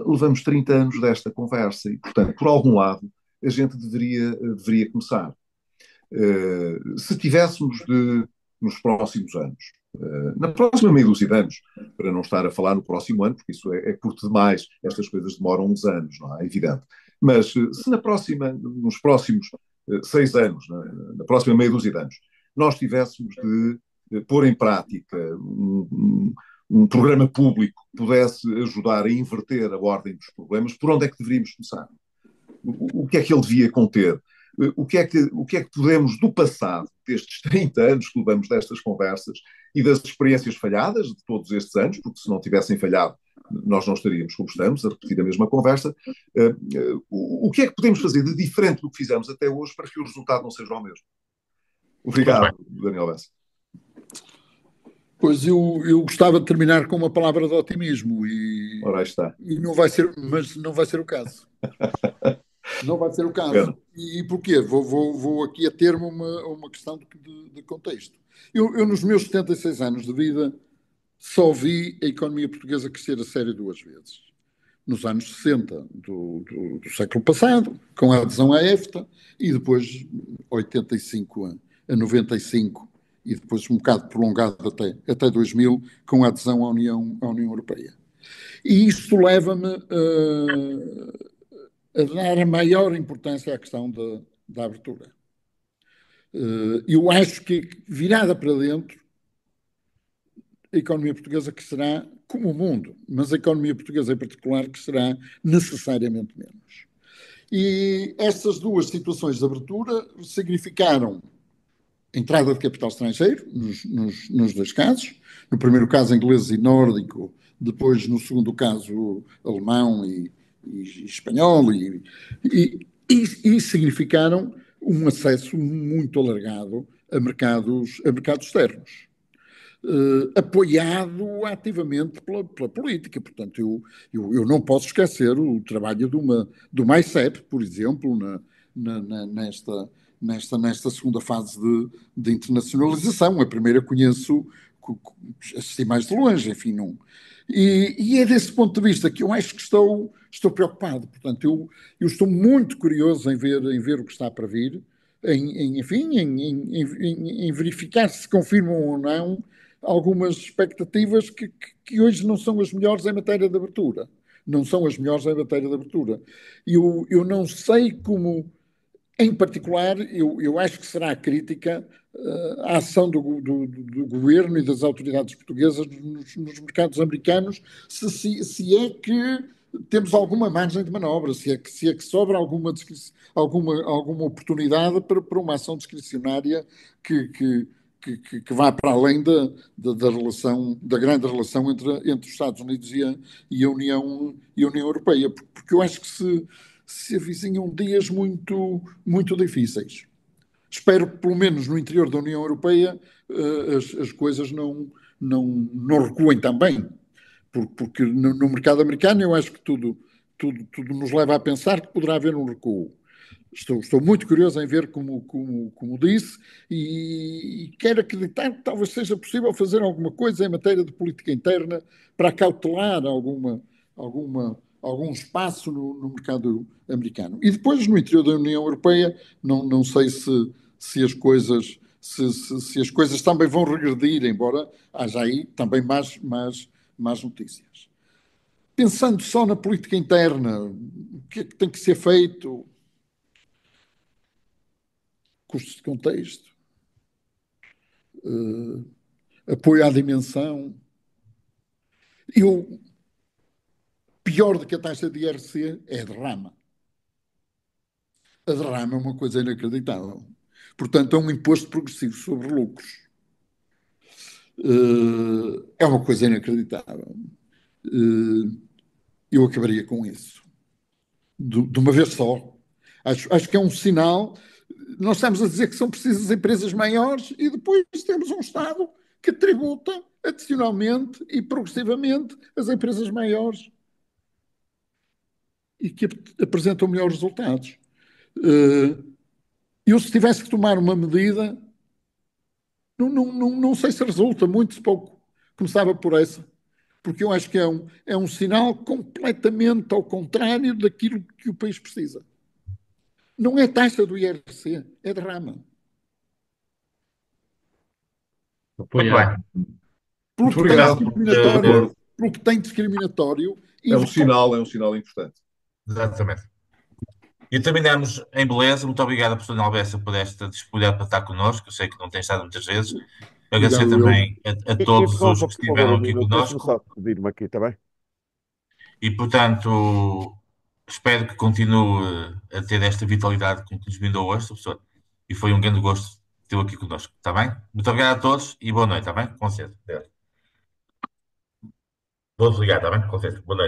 levamos 30 anos desta conversa e, portanto, por algum lado, a gente deveria começar. Se tivéssemos nos próximos anos, na próxima meia dúzia de anos, para não estar a falar no próximo ano, porque isso é curto demais, estas coisas demoram uns anos, não é? É evidente. Mas se nos próximos 6 anos, na próxima meia dúzia de anos, nós tivéssemos de pôr em prática um programa público que pudesse ajudar a inverter a ordem dos problemas, por onde é que deveríamos começar? O que é que ele devia conter? O que é que podemos, do passado, destes 30 anos que levamos destas conversas e das experiências falhadas de todos estes anos, porque se não tivessem falhado, nós não estaríamos como estamos, a repetir a mesma conversa, o que é que podemos fazer de diferente do que fizemos até hoje para que o resultado não seja o mesmo? Obrigado, Daniel Bessa. Pois eu gostava de terminar com uma palavra de otimismo Ora, aí está. Mas não vai ser o caso. Não vai ser o caso. E porquê? Vou aqui a termo uma questão de contexto. Eu, nos meus 76 anos de vida, só vi a economia portuguesa crescer a sério 2 vezes. Nos anos 60 do século passado, com a adesão à EFTA, e depois 85 a 95, e depois um bocado prolongado até 2000, com a adesão à União Europeia. E isto leva-me a dar a maior importância à questão da abertura. Eu acho que, virada para dentro, a economia portuguesa crescerá como o mundo, mas a economia portuguesa em particular crescerá necessariamente menos. E estas 2 situações de abertura significaram entrada de capital estrangeiro, nos 2 casos. No primeiro caso, inglês e nórdico, depois, no segundo caso, alemão e espanhol, e significaram um acesso muito alargado a mercados externos, apoiado ativamente pela política. Portanto, eu não posso esquecer o trabalho do MAICEP, por exemplo, nesta segunda fase de internacionalização. A primeira conheço, assisti mais de longe, enfim, não. E é desse ponto de vista que eu acho que estou preocupado. Portanto, eu estou muito curioso em ver o que está para vir, em verificar se confirmam ou não algumas expectativas que hoje não são as melhores em matéria de abertura. Não são as melhores em matéria de abertura. Eu não sei como. Em particular, eu acho que será crítica a ação do governo e das autoridades portuguesas nos mercados americanos, se é que temos alguma margem de manobra, se é que sobra alguma oportunidade para uma ação discricionária que vá para além da grande relação entre os Estados Unidos e a União Europeia, porque eu acho que se avizinham dias muito, muito difíceis. Espero que, pelo menos no interior da União Europeia, as coisas não recuem também, porque no mercado americano eu acho que tudo nos leva a pensar que poderá haver um recuo. Estou muito curioso em ver como disse, e quero acreditar que talvez seja possível fazer alguma coisa em matéria de política interna para cautelar algum espaço no mercado americano. E depois, no interior da União Europeia, não sei se as coisas também vão regredir, embora haja aí também mais notícias. Pensando só na política interna, o que é que tem que ser feito? Custos de contexto, apoio à dimensão. Pior do que a taxa de IRC é a derrama. A derrama é uma coisa inacreditável. Portanto, é um imposto progressivo sobre lucros. É uma coisa inacreditável. eu acabaria com isso, de uma vez só. Acho que é um sinal. Nós estamos a dizer que são precisas empresas maiores e depois temos um Estado que tributa adicionalmente e progressivamente as empresas maiores e que apresentam melhores resultados. Eu, se tivesse que tomar uma medida, não sei se resulta, muito se pouco. Começava por essa, porque eu acho que é um sinal completamente ao contrário daquilo que o país precisa. Não é taxa do IRC, é derrama. Muito bem. Pelo que tem Obrigado. discriminatório, pelo que tem discriminatório. É um sinal importante. Exatamente. E terminamos em beleza. Muito obrigado, professor Alberto, por esta disponibilidade para estar connosco. Eu sei que não tem estado muitas vezes. Agradecer Obrigado, também a todos os Interrompa, que por favor, estiveram aqui Nuno. Deixa-me connosco. só despedir-me aqui, está bem? E, portanto, espero que continue a ter esta vitalidade com que nos brindou hoje, professor. E foi um grande gosto tê-lo aqui connosco. Está bem? Muito obrigado a todos e boa noite. Está bem? Com licença. Vou desligar. Está bem? Com licença. Boa noite.